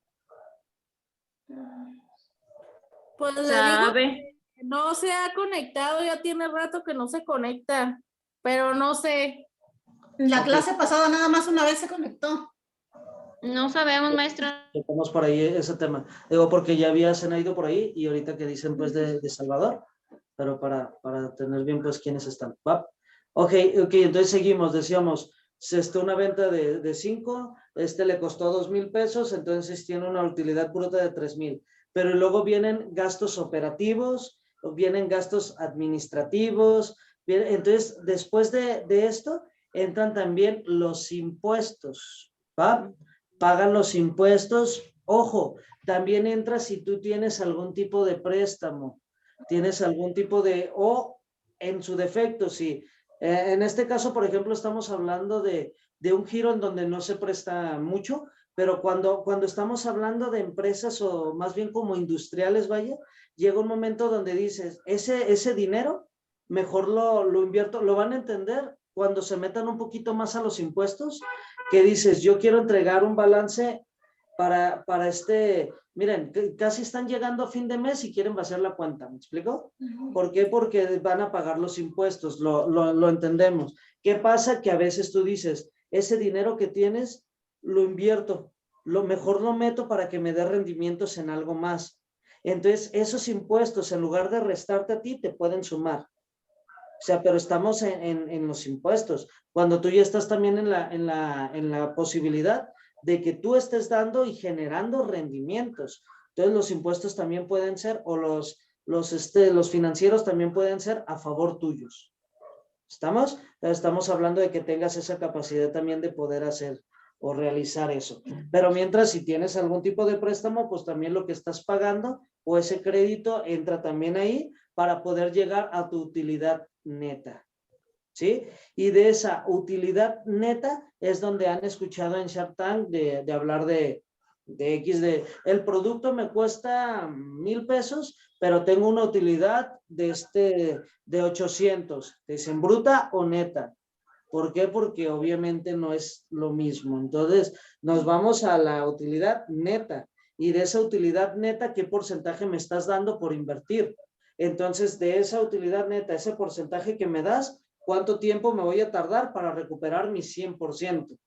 Pues le digo ¿Sabe? que no se ha conectado, ya tiene rato que no se conecta, pero no sé. La Ok. clase pasada nada más una vez se conectó. No sabemos, maestra. Tocamos por ahí ese tema. Digo, porque ya han ido por ahí y ahorita que dicen pues de Salvador, pero para tener bien pues quiénes están. ¿Va? Ok, entonces seguimos, decíamos, una venta de 5, le costó 2,000 pesos, entonces tiene una utilidad bruta de 3,000. Pero luego vienen gastos operativos, vienen gastos administrativos, entonces después de esto entran también los impuestos, ¿va? Pagan los impuestos. Ojo, también entra si tú tienes algún tipo de préstamo, tienes algún tipo o en su defecto, si en este caso, por ejemplo, estamos hablando de un giro en donde no se presta mucho, pero cuando estamos hablando de empresas o más bien como industriales, vaya, llega un momento donde dices, ese dinero, mejor lo invierto, lo van a entender cuando se metan un poquito más a los impuestos, que dices, yo quiero entregar un balance para miren, casi están llegando a fin de mes y quieren vaciar la cuenta, ¿me explico? ¿Por qué? Porque van a pagar los impuestos, lo entendemos. ¿Qué pasa? Que a veces tú dices, ese dinero que tienes, lo invierto, lo mejor lo meto para que me dé rendimientos en algo más. Entonces, esos impuestos, en lugar de restarte a ti, te pueden sumar. O sea, pero estamos en los impuestos. Cuando tú ya estás también en la posibilidad de que tú estés dando y generando rendimientos. Entonces, los impuestos también pueden ser, o los financieros también pueden ser a favor tuyos. ¿Estamos? Estamos hablando de que tengas esa capacidad también de poder hacer o realizar eso. Pero mientras, si tienes algún tipo de préstamo, pues también lo que estás pagando o ese crédito entra también ahí para poder llegar a tu utilidad neta. ¿Sí? Y de esa utilidad neta es donde han escuchado en Shark Tank de hablar de el producto me cuesta 1,000 pesos, pero tengo una utilidad de 800. ¿Dicen bruta o neta? ¿Por qué? Porque obviamente no es lo mismo. Entonces, nos vamos a la utilidad neta. Y de esa utilidad neta, ¿qué porcentaje me estás dando por invertir? Entonces, de esa utilidad neta, ese porcentaje que me das, ¿cuánto tiempo me voy a tardar para recuperar mi 100%?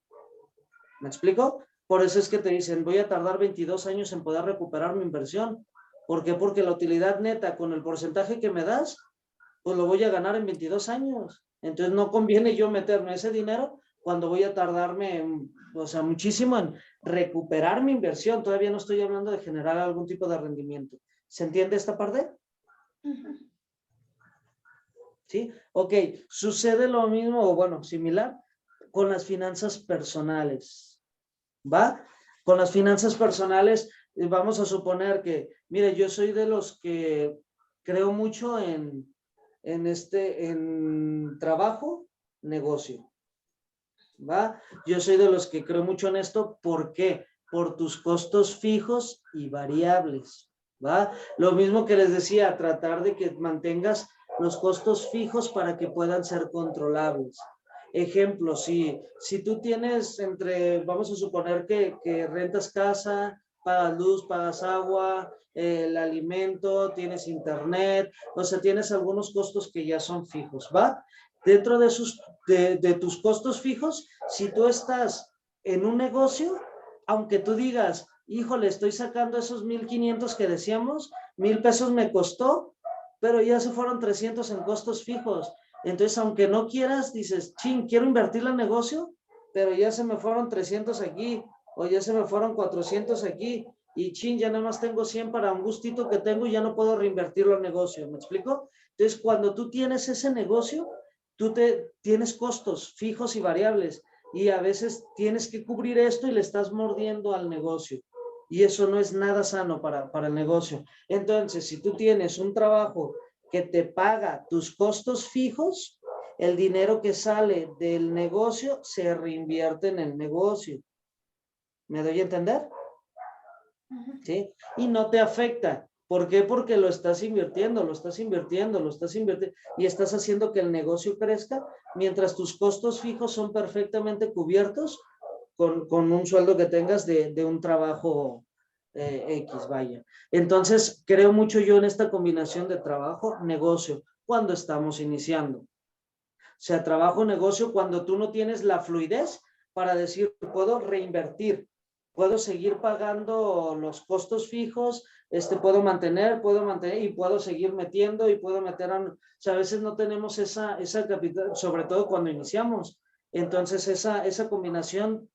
¿Me explico? Por eso es que te dicen, voy a tardar 22 años en poder recuperar mi inversión. ¿Por qué? Porque la utilidad neta con el porcentaje que me das, pues lo voy a ganar en 22 años. Entonces no conviene yo meterme ese dinero cuando voy a tardarme, o sea, muchísimo en recuperar mi inversión. Todavía no estoy hablando de generar algún tipo de rendimiento. ¿Se entiende esta parte? ¿Sí? Ok, sucede lo mismo, o bueno, similar, con las finanzas personales. ¿Va? Con las finanzas personales, vamos a suponer que, mire, yo soy de los que creo mucho en trabajo, negocio. ¿Va? Yo soy de los que creo mucho en esto. ¿Por qué? Por tus costos fijos y variables. ¿Va? Lo mismo que les decía, tratar de que mantengas los costos fijos para que puedan ser controlables. Ejemplo, si tú tienes vamos a suponer que rentas casa, pagas luz, pagas agua, el alimento, tienes internet, o sea, tienes algunos costos que ya son fijos, ¿va? Dentro de tus costos fijos, si tú estás en un negocio, aunque tú digas, híjole, estoy sacando esos 1,500 que decíamos, 1,000 pesos me costó, pero ya se fueron 300 en costos fijos. Entonces, aunque no quieras, dices, chin, quiero invertirlo en negocio, pero ya se me fueron 300 aquí, o ya se me fueron 400 aquí, y chin, ya nada más tengo 100 para un gustito que tengo y ya no puedo reinvertirlo en negocio. ¿Me explico? Entonces, cuando tú tienes ese negocio, tienes costos fijos y variables, y a veces tienes que cubrir esto y le estás mordiendo al negocio. Y eso no es nada sano para el negocio. Entonces, si tú tienes un trabajo que te paga tus costos fijos, el dinero que sale del negocio se reinvierte en el negocio. ¿Me doy a entender? ¿Sí? Y no te afecta. ¿Por qué? Porque lo estás invirtiendo y estás haciendo que el negocio crezca mientras tus costos fijos son perfectamente cubiertos con un sueldo que tengas de un trabajo X, vaya. Entonces, creo mucho yo en esta combinación de trabajo-negocio cuando estamos iniciando. O sea, trabajo-negocio cuando tú no tienes la fluidez para decir, puedo reinvertir, puedo seguir pagando los costos fijos, puedo mantener y puedo seguir metiendo y puedo meter o sea, a veces no tenemos esa capital, sobre todo cuando iniciamos. Entonces, esa combinación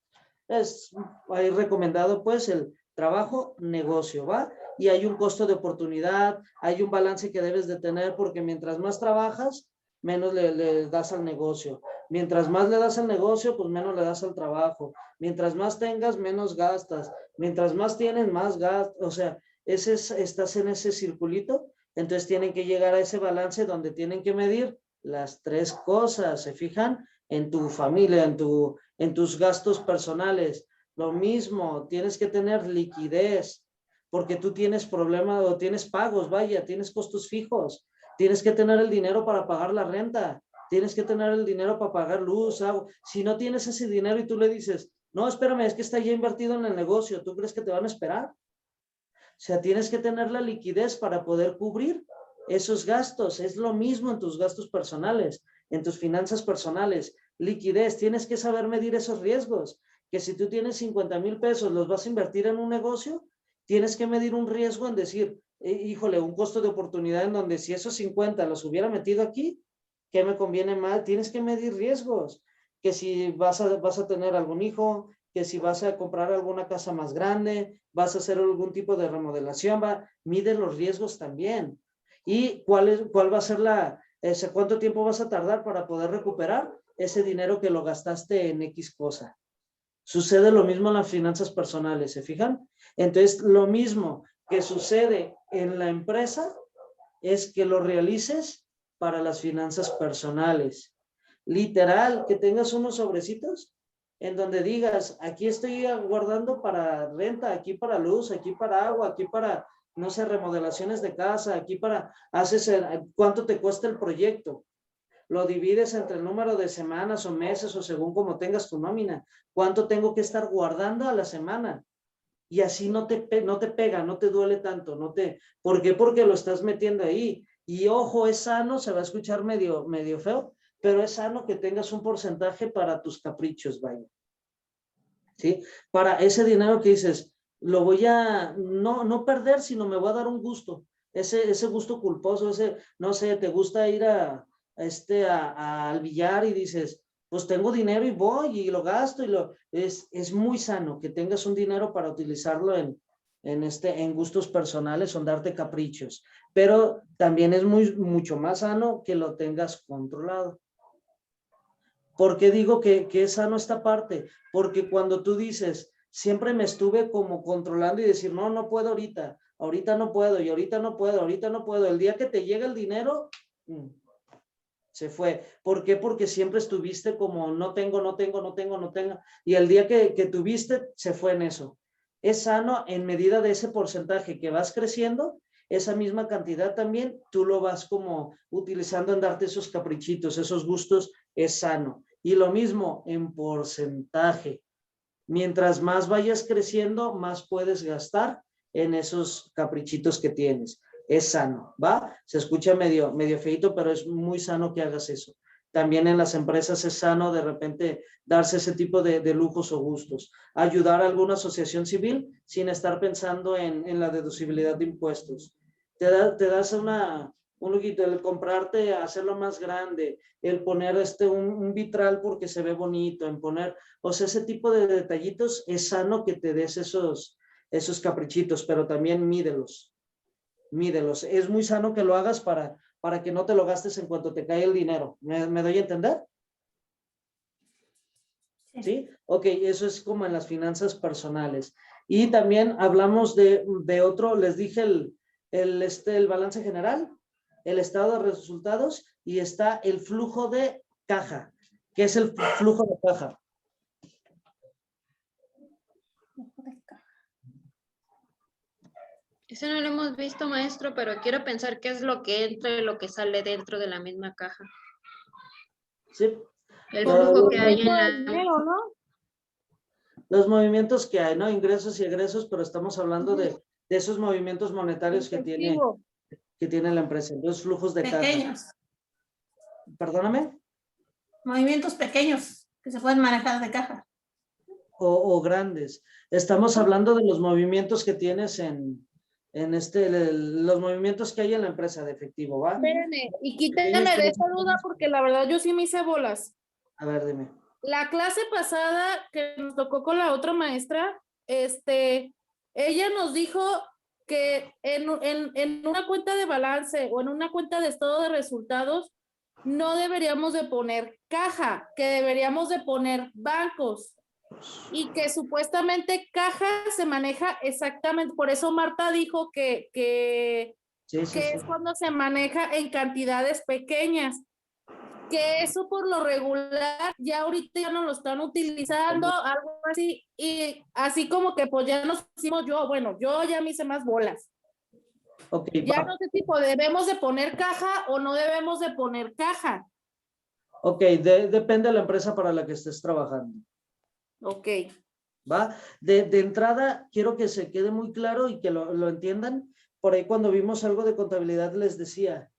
es ahí recomendado, pues, el trabajo, negocio, ¿va? Y hay un costo de oportunidad, hay un balance que debes de tener, porque mientras más trabajas, menos le das al negocio. Mientras más le das al negocio, pues menos le das al trabajo. Mientras más tengas, menos gastas. Mientras más tienes, más gastas. O sea, estás en ese circulito, entonces tienen que llegar a ese balance donde tienen que medir las tres cosas, ¿se fijan? En tu familia, en tus gastos personales. Lo mismo, tienes que tener liquidez, porque tú tienes problemas o tienes pagos, vaya, tienes costos fijos. Tienes que tener el dinero para pagar la renta. Tienes que tener el dinero para pagar luz, agua. Si no tienes ese dinero y tú le dices, No, espérame, es que está ya invertido en el negocio. ¿Tú crees que te van a esperar? O sea, tienes que tener la liquidez para poder cubrir esos gastos. Es lo mismo en tus gastos personales, en tus finanzas personales. Liquidez, tienes que saber medir esos riesgos. Que si tú tienes 50,000 pesos, los vas a invertir en un negocio, tienes que medir un riesgo en decir, híjole, un costo de oportunidad en donde si esos 50 los hubiera metido aquí, ¿qué me conviene más? Tienes que medir riesgos. Que si vas a tener algún hijo, que si vas a comprar alguna casa más grande, vas a hacer algún tipo de remodelación, mide los riesgos también. ¿Y cuál va a ser cuánto tiempo vas a tardar para poder recuperar ese dinero que lo gastaste en X cosa? Sucede lo mismo en las finanzas personales, ¿se fijan? Entonces, lo mismo que sucede en la empresa es que lo realices para las finanzas personales. Literal, que tengas unos sobrecitos en donde digas, aquí estoy guardando para renta, aquí para luz, aquí para agua, aquí para, no sé, remodelaciones de casa, aquí para, ¿cuánto te cuesta el proyecto? Lo divides entre el número de semanas o meses o según como tengas tu nómina. ¿Cuánto tengo que estar guardando a la semana? Y así no te pega, no te duele tanto, ¿por qué? Porque lo estás metiendo ahí. Y ojo, es sano, se va a escuchar medio feo, pero es sano que tengas un porcentaje para tus caprichos, vaya. ¿Sí? Para ese dinero que dices, lo voy a no perder, sino me voy a dar un gusto. Ese gusto culposo, no sé, te gusta ir al billar y dices, pues tengo dinero y voy y lo gasto es muy sano que tengas un dinero para utilizarlo en gustos personales o en darte caprichos, pero también es mucho más sano que lo tengas controlado. ¿Por qué digo que es sano esta parte? Porque cuando tú dices, siempre me estuve como controlando y decir, no puedo ahorita no puedo, y ahorita no puedo, el día que te llega el dinero, se fue. ¿Por qué? Porque siempre estuviste como no tengo, y el día que tuviste, se fue en eso. Es sano en medida de ese porcentaje que vas creciendo, esa misma cantidad también, tú lo vas como utilizando en darte esos caprichitos, esos gustos, es sano. Y lo mismo en porcentaje. Mientras más vayas creciendo, más puedes gastar en esos caprichitos que tienes. Es sano, ¿va? Se escucha medio feito, pero es muy sano que hagas eso. También en las empresas es sano de repente darse ese tipo de lujos o gustos. Ayudar a alguna asociación civil sin estar pensando en la deducibilidad de impuestos. Te das un lujito, el comprarte, hacerlo más grande, el poner un vitral porque se ve bonito, en poner, o sea, ese tipo de detallitos es sano que te des esos caprichitos, pero también mídelos. Es muy sano que lo hagas para que no te lo gastes en cuanto te cae el dinero. ¿Me doy a entender? ¿Sí? Ok, eso es como en las finanzas personales. Y también hablamos de otro, les dije el balance general, el estado de resultados y está el flujo de caja. ¿Qué es el flujo de caja? Eso no lo hemos visto, maestro, pero quiero pensar qué es lo que entra y lo que sale dentro de la misma caja. Sí. El flujo que hay en la... Dinero, ¿no? Los movimientos que hay, ¿no? Ingresos y egresos, pero estamos hablando de esos movimientos monetarios que tiene la empresa. Entonces, flujos de caja. Pequeños. Perdóname. Movimientos pequeños que se pueden manejar de caja. O grandes. Estamos hablando de los movimientos que tienes los movimientos que hay en la empresa de efectivo, ¿va? Espérenme, y quítenme de esa duda porque la verdad yo sí me hice bolas. A ver, dime. La clase pasada que nos tocó con la otra maestra, ella nos dijo que en una cuenta de balance o en una cuenta de estado de resultados no deberíamos de poner caja, que deberíamos de poner bancos y que supuestamente caja se maneja exactamente, por eso Marta dijo que es cuando se maneja en cantidades pequeñas. Que eso por lo regular ya ahorita ya no lo están utilizando, algo así, y así como que pues ya nos hicimos yo ya me hice más bolas. Okay, ya no sé si debemos de poner caja o no debemos de poner caja. Ok, depende de la empresa para la que estés trabajando. Ok. ¿Va? De entrada, quiero que se quede muy claro y que lo entiendan. Por ahí cuando vimos algo de contabilidad les decía,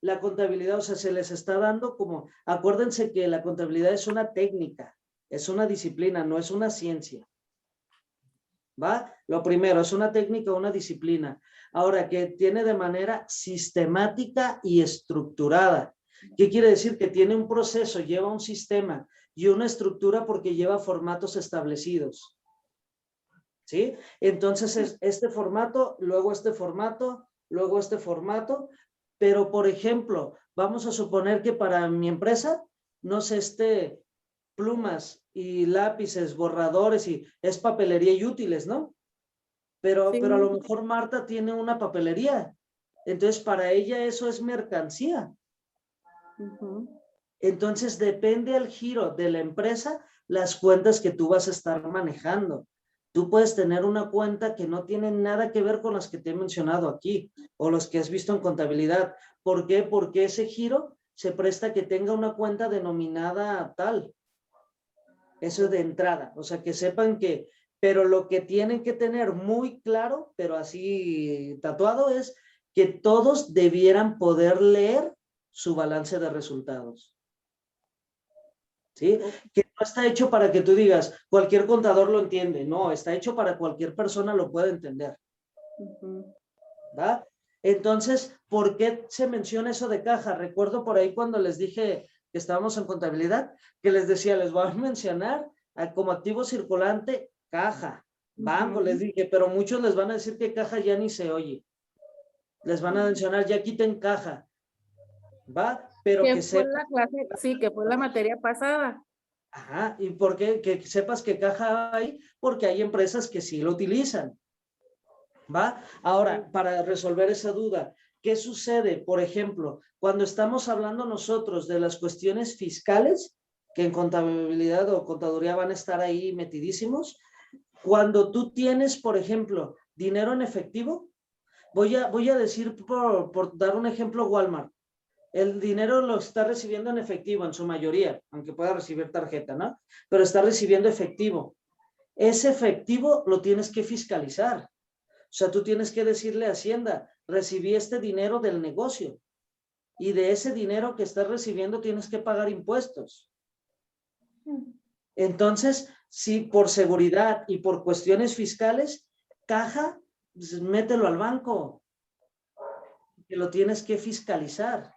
la contabilidad, o sea, se les está dando como, acuérdense que la contabilidad es una técnica, es una disciplina, no es una ciencia. ¿Va? Lo primero, es una técnica, una disciplina. Ahora, que tiene de manera sistemática y estructurada. ¿Qué quiere decir? Que tiene un proceso, lleva un sistema y una estructura porque lleva formatos establecidos. ¿Sí? Entonces es este formato, luego este formato, luego este formato, pero por ejemplo, vamos a suponer que para mi empresa, no sé, plumas y lápices, borradores y es papelería y útiles, ¿no? Pero a lo mejor Marta tiene una papelería, entonces para ella eso es mercancía. Entonces depende al giro de la empresa las cuentas que tú vas a estar manejando. Tú puedes tener una cuenta que no tiene nada que ver con las que te he mencionado aquí o los que has visto en contabilidad. ¿Por qué? Porque ese giro se presta a que tenga una cuenta denominada tal. Eso de entrada. O sea, que sepan que, pero lo que tienen que tener muy claro, pero así tatuado, es que todos debieran poder leer su balance de resultados. ¿Sí? Que no está hecho para que tú digas, cualquier contador lo entiende. No, está hecho para cualquier persona lo pueda entender. ¿Va? Entonces, ¿por qué se menciona eso de caja? Recuerdo por ahí cuando les dije que estábamos en contabilidad, que les decía, les voy a mencionar como activo circulante, caja, banco, les dije, pero muchos les van a decir que caja ya ni se oye. Les van a mencionar, ya quiten caja. ¿Va? Pero que fue sepan. la clase, sí, que fue la materia pasada. Ajá, ¿y por qué? Que sepas que caja hay, porque hay empresas que sí lo utilizan. ¿Va? Ahora, para resolver esa duda, ¿qué sucede? Por ejemplo, cuando estamos hablando nosotros de las cuestiones fiscales, que en contabilidad o contaduría van a estar ahí metidísimos, cuando tú tienes, por ejemplo, dinero en efectivo, voy a decir, por dar un ejemplo, Walmart. El dinero lo está recibiendo en efectivo en su mayoría, aunque pueda recibir tarjeta, ¿no? Pero está recibiendo efectivo. Ese efectivo lo tienes que fiscalizar. O sea, tú tienes que decirle a Hacienda, recibí este dinero del negocio y de ese dinero que estás recibiendo tienes que pagar impuestos. Entonces, si por seguridad y por cuestiones fiscales, caja, pues, mételo al banco, que lo tienes que fiscalizar.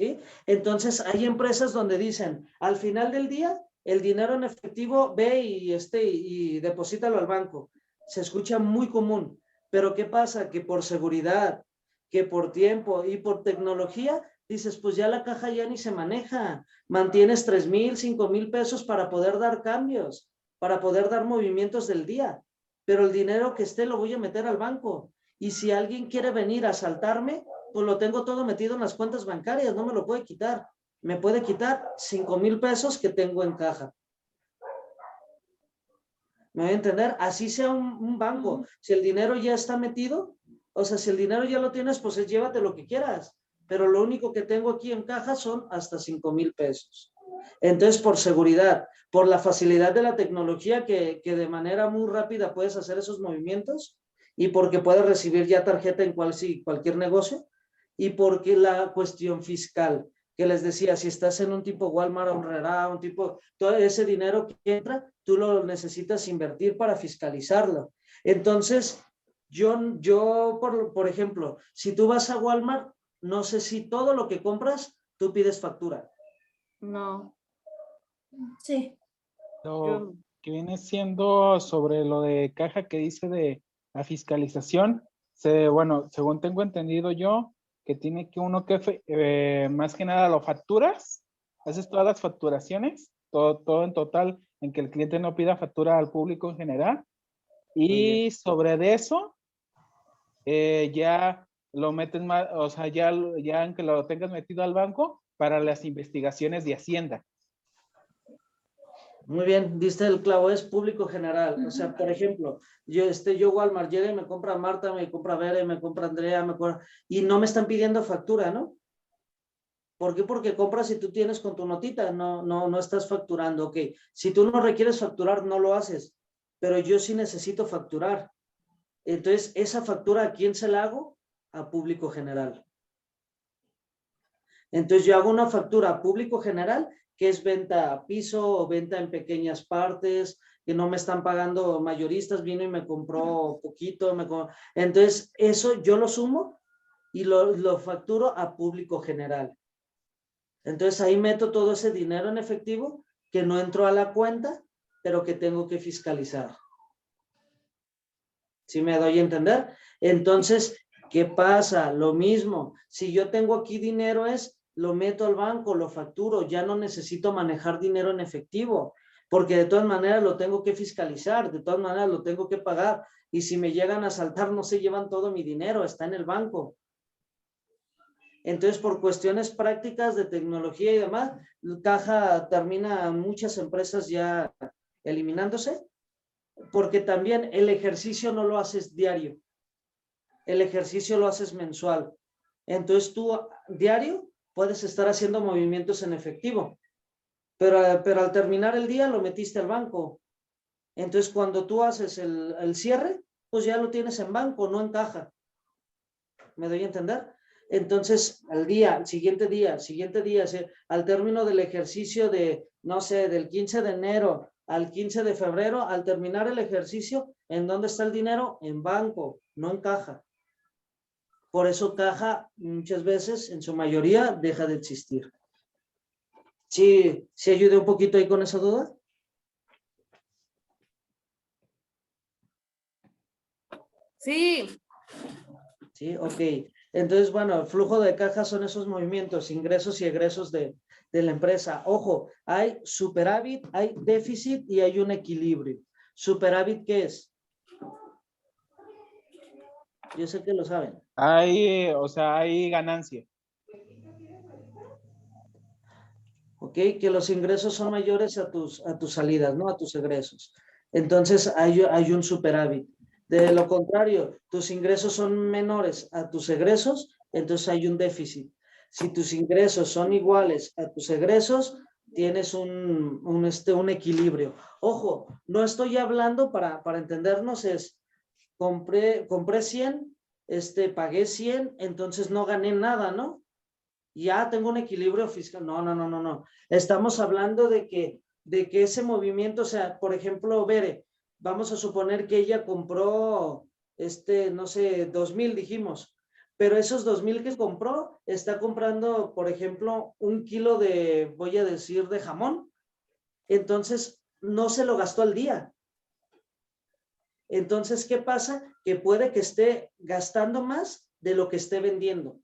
¿Sí? Entonces, hay empresas donde dicen, al final del día, el dinero en efectivo ve y deposítalo al banco. Se escucha muy común, pero ¿qué pasa? Que por seguridad, que por tiempo y por tecnología, dices, pues ya la caja ya ni se maneja. Mantienes 3,000, 5,000 pesos para poder dar cambios, para poder dar movimientos del día, pero el dinero que esté lo voy a meter al banco. Y si alguien quiere venir a asaltarme, pues lo tengo todo metido en las cuentas bancarias, no me lo puede quitar. Me puede quitar 5,000 pesos que tengo en caja. ¿Me voy a entender? Así sea un banco. Si el dinero ya está metido, o sea, si el dinero ya lo tienes, pues llévate lo que quieras. Pero lo único que tengo aquí en caja son hasta 5,000 pesos. Entonces, por seguridad, por la facilidad de la tecnología que de manera muy rápida puedes hacer esos movimientos y porque puedes recibir ya tarjeta en cualquier negocio y porque la cuestión fiscal que les decía, si estás en un tipo Walmart, un tipo, todo ese dinero que entra, tú lo necesitas invertir para fiscalizarlo. Entonces, yo por ejemplo, si tú vas a Walmart, no sé si todo lo que compras, tú pides factura. No. Sí. Lo que viene siendo sobre lo de caja que dice de la fiscalización, bueno, según tengo entendido yo, que tiene que uno que, más que nada lo facturas, haces todas las facturaciones, todo en total, en que el cliente no pida factura al público en general, y sobre de eso, ya lo metes más, o sea, ya en que lo tengas metido al banco para las investigaciones de Hacienda. Muy bien, diste el clavo, es público general. O sea, por ejemplo, yo Walmart llega y me compra Marta, me compra Vera, me compra Andrea, y no me están pidiendo factura, ¿no? ¿Por qué? Porque compras y tú tienes con tu notita, no estás facturando. Ok, si tú no requieres facturar, no lo haces, pero yo sí necesito facturar. Entonces, esa factura, ¿a quién se la hago? A público general. Entonces, yo hago una factura a público general, que es venta a piso o venta en pequeñas partes, que no me están pagando mayoristas, vino y me compró poquito. Entonces, eso yo lo sumo y lo facturo a público general. Entonces, ahí meto todo ese dinero en efectivo que no entró a la cuenta, pero que tengo que fiscalizar. ¿Sí me doy a entender? Entonces, ¿qué pasa? Lo mismo. Si yo tengo aquí dinero lo meto al banco, lo facturo, ya no necesito manejar dinero en efectivo, porque de todas maneras lo tengo que fiscalizar, de todas maneras lo tengo que pagar, y si me llegan a asaltar no se llevan todo mi dinero, está en el banco. Entonces, por cuestiones prácticas de tecnología y demás, caja termina muchas empresas ya eliminándose, porque también el ejercicio no lo haces diario, el ejercicio lo haces mensual. Entonces tú diario puedes estar haciendo movimientos en efectivo, pero al terminar el día lo metiste al banco. Entonces cuando tú haces el cierre, pues ya lo tienes en banco, no en caja. ¿Me doy a entender? Entonces, al siguiente día, al término del ejercicio no sé, del 15 de enero al 15 de febrero, al terminar el ejercicio, ¿en dónde está el dinero? En banco, no en caja. Por eso caja muchas veces, en su mayoría, deja de existir. ¿Sí ayudé un poquito ahí con esa duda? Sí. Sí, ok. Entonces, bueno, el flujo de caja son esos movimientos, ingresos y egresos de la empresa. Ojo, hay superávit, hay déficit y hay un equilibrio. ¿Superávit qué es? Yo sé que lo saben. Hay ganancia. Ok, que los ingresos son mayores a tus salidas, ¿no? A tus egresos. Entonces, hay un superávit. De lo contrario, tus ingresos son menores a tus egresos, entonces hay un déficit. Si tus ingresos son iguales a tus egresos, tienes un equilibrio. Ojo, no estoy hablando para entendernos, compré 100, pagué 100, entonces no gané nada, ¿no? Ya tengo un equilibrio fiscal. No. Estamos hablando de que ese movimiento, o sea, por ejemplo, Bere, vamos a suponer que ella compró, no sé, 2,000 dijimos, pero esos 2,000 que compró, está comprando, por ejemplo, 1 kilo voy a decir, de jamón. Entonces, no se lo gastó al día. Entonces, ¿qué pasa? Que puede que esté gastando más de lo que esté vendiendo.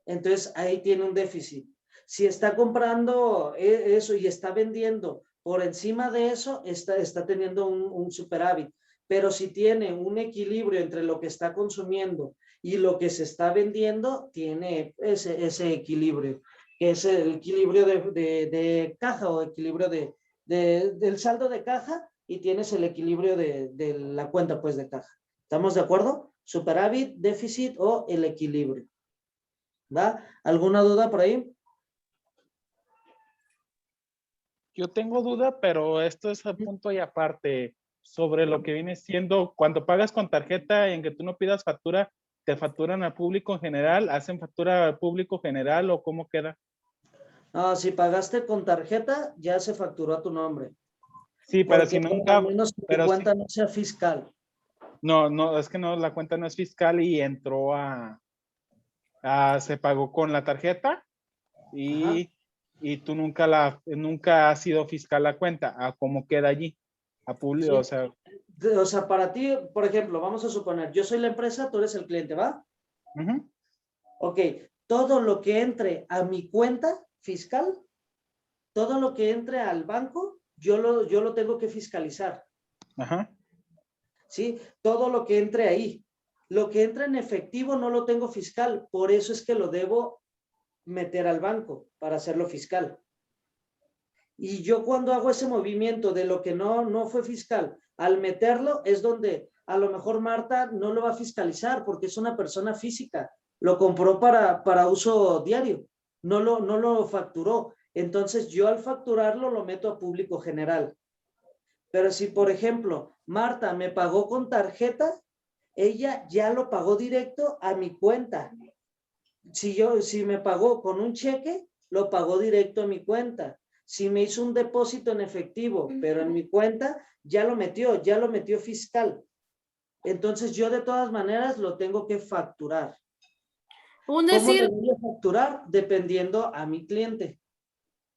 Entonces, ahí tiene un déficit. Si está comprando eso y está vendiendo por encima de eso, está teniendo un superávit. Pero si tiene un equilibrio entre lo que está consumiendo y lo que se está vendiendo, tiene ese equilibrio, que es el equilibrio de caja o equilibrio del saldo de caja, y tienes el equilibrio de la cuenta pues de caja. ¿Estamos de acuerdo? Superávit, déficit o el equilibrio. ¿Va? ¿Alguna duda por ahí? Yo tengo duda, pero esto es a punto y aparte sobre lo que viene siendo cuando pagas con tarjeta en que tú no pidas factura, ¿te facturan al público en general? ¿Hacen factura al público general o cómo queda? No, si pagaste con tarjeta, ya se facturó a tu nombre. Sí, pero Porque si a nunca, menos que tu pero cuenta sí, no sea fiscal. no, es que no, la cuenta no es fiscal y entró se pagó con la tarjeta Ajá. y tú nunca has sido fiscal la cuenta, ¿a cómo queda allí? A público, Sí. o sea. O sea, para ti, por ejemplo, vamos a suponer, yo soy la empresa, tú eres el cliente, ¿va? Uh-huh. Ok, todo lo que entre a mi cuenta fiscal, todo lo que entre al banco, yo lo tengo que fiscalizar. Ajá. ¿Sí? Todo lo que entre ahí. Lo que entra en efectivo no lo tengo fiscal, por eso es que lo debo meter al banco para hacerlo fiscal. Y yo cuando hago ese movimiento de lo que no fue fiscal, al meterlo es donde a lo mejor Marta no lo va a fiscalizar porque es una persona física. lo compró para uso diario, no lo facturó. Entonces yo al facturarlo lo meto a público general. Pero si, por ejemplo, Marta me pagó con tarjeta, ella ya lo pagó directo a mi cuenta. Si me pagó con un cheque, lo pagó directo a mi cuenta. Si me hizo un depósito en efectivo, pero en mi cuenta, ya lo metió fiscal. Entonces yo de todas maneras lo tengo que facturar. ¿Cómo lo voy a facturar? Dependiendo a mi cliente.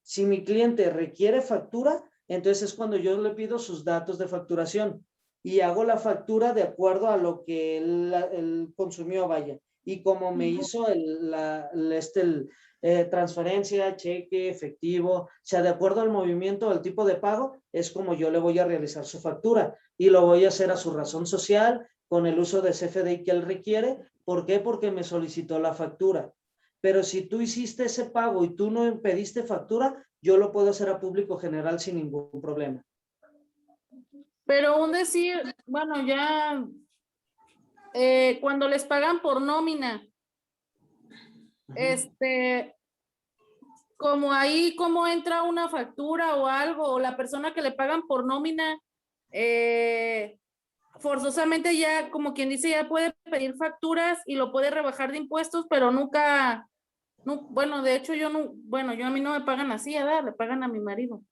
Si mi cliente requiere factura, entonces es cuando yo le pido sus datos de facturación y hago la factura de acuerdo a lo que él consumió, vaya. Y como me hizo transferencia, cheque, efectivo, o sea, de acuerdo al movimiento, al tipo de pago, es como yo le voy a realizar su factura y lo voy a hacer a su razón social con el uso de CFDI que él requiere. ¿Por qué? Porque me solicitó la factura. Pero si tú hiciste ese pago y tú no pediste factura, yo lo puedo hacer a público general sin ningún problema. Pero bueno, ya cuando les pagan por nómina, como ahí, como entra una factura o algo, o la persona que le pagan por nómina, forzosamente ya, como quien dice, ya puede pedir facturas y lo puede rebajar de impuestos, pero nunca, bueno, de hecho yo a mí no me pagan así, ¿verdad? Le pagan a mi marido.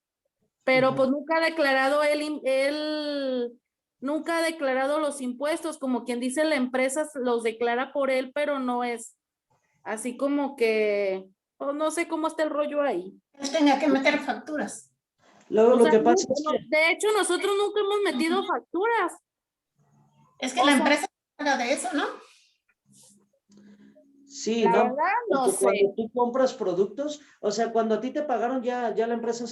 Pero pues nunca ha declarado él nunca ha declarado los impuestos, como quien dice, la empresa los declara por él, pero no es así como que, pues no sé cómo está el rollo ahí. Él tenía que meter facturas. Lo que pasa es que... De hecho, nosotros nunca hemos metido facturas. Es que la empresa paga de eso, ¿no? Sí, La ¿no? verdad, no Porque sé. cuando tú compras productos, o sea, cuando a ti te pagaron, ya la empresa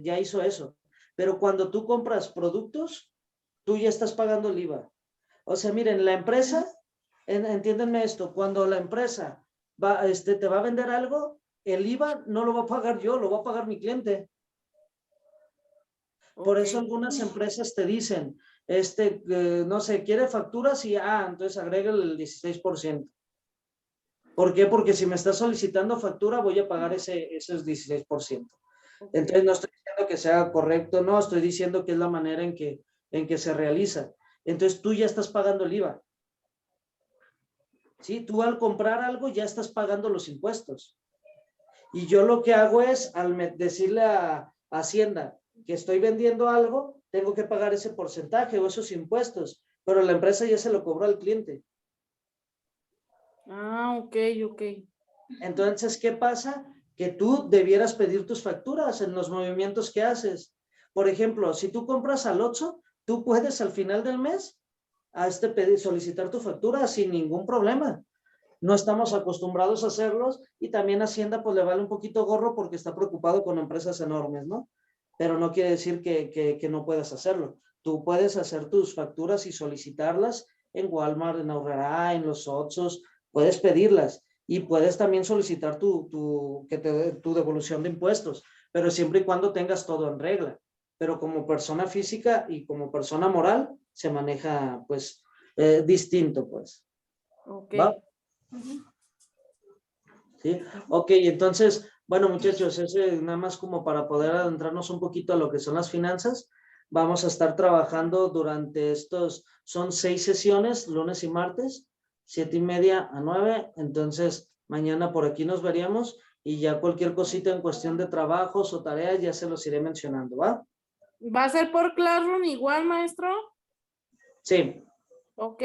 ya hizo eso. Pero cuando tú compras productos, tú ya estás pagando el IVA. O sea, miren, la empresa, entiéndanme esto, cuando la empresa te va a vender algo, el IVA no lo va a pagar yo, lo va a pagar mi cliente. Por eso algunas empresas te dicen, no sé, quiere facturas y, entonces agrega el 16%. ¿Por qué? Porque si me está solicitando factura, voy a pagar esos 16%. Entonces, no estoy diciendo que sea correcto, no, estoy diciendo que es la manera en que se realiza. Entonces, tú ya estás pagando el IVA. ¿Sí? Tú al comprar algo ya estás pagando los impuestos. Y yo lo que hago es, al decirle a Hacienda que estoy vendiendo algo, tengo que pagar ese porcentaje o esos impuestos, pero la empresa ya se lo cobró al cliente. Ok. Entonces, ¿qué pasa? Que tú debieras pedir tus facturas en los movimientos que haces. Por ejemplo, si tú compras al Oxxo, tú puedes al final del mes solicitar tu factura sin ningún problema. No estamos acostumbrados a hacerlos y también Hacienda pues le vale un poquito gorro porque está preocupado con empresas enormes, ¿no? Pero no quiere decir que no puedas hacerlo. Tú puedes hacer tus facturas y solicitarlas en Walmart, en Aurrerá, en los Oxxos, puedes pedirlas y puedes también solicitar tu devolución de impuestos, pero siempre y cuando tengas todo en regla. Pero como persona física y como persona moral se maneja pues distinto, pues. Ok. ¿Va? ¿Sí? Ok, entonces, bueno, muchachos, nada más como para poder adentrarnos un poquito a lo que son las finanzas. Vamos a estar trabajando durante son 6 sesiones, lunes y martes, 7:30 a 9. Entonces, mañana por aquí nos veríamos y ya cualquier cosita en cuestión de trabajos o tareas ya se los iré mencionando, ¿va? ¿Va a ser por Classroom igual, maestro? Sí. Ok.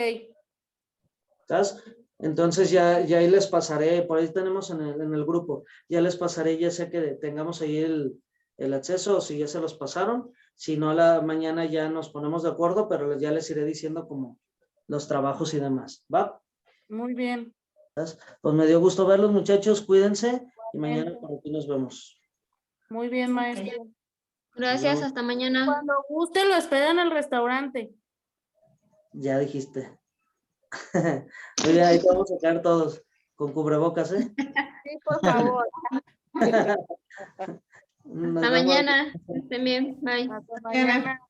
¿Sabes? Entonces ya ahí les pasaré, por ahí tenemos en el grupo, ya les pasaré, ya sea que tengamos ahí el acceso o si ya se los pasaron, si no mañana ya nos ponemos de acuerdo, pero ya les iré diciendo como los trabajos y demás, ¿va? Muy bien. ¿Sabes? Pues me dio gusto verlos, muchachos, cuídense y mañana por aquí nos vemos. Muy bien, maestro. Gracias, hasta mañana. Cuando guste lo espera en el restaurante. Ya dijiste. Muy bien, ahí vamos a quedar todos con cubrebocas, ¿eh? Sí, por favor. Hasta mañana. Estén bien. Bye. Hasta mañana.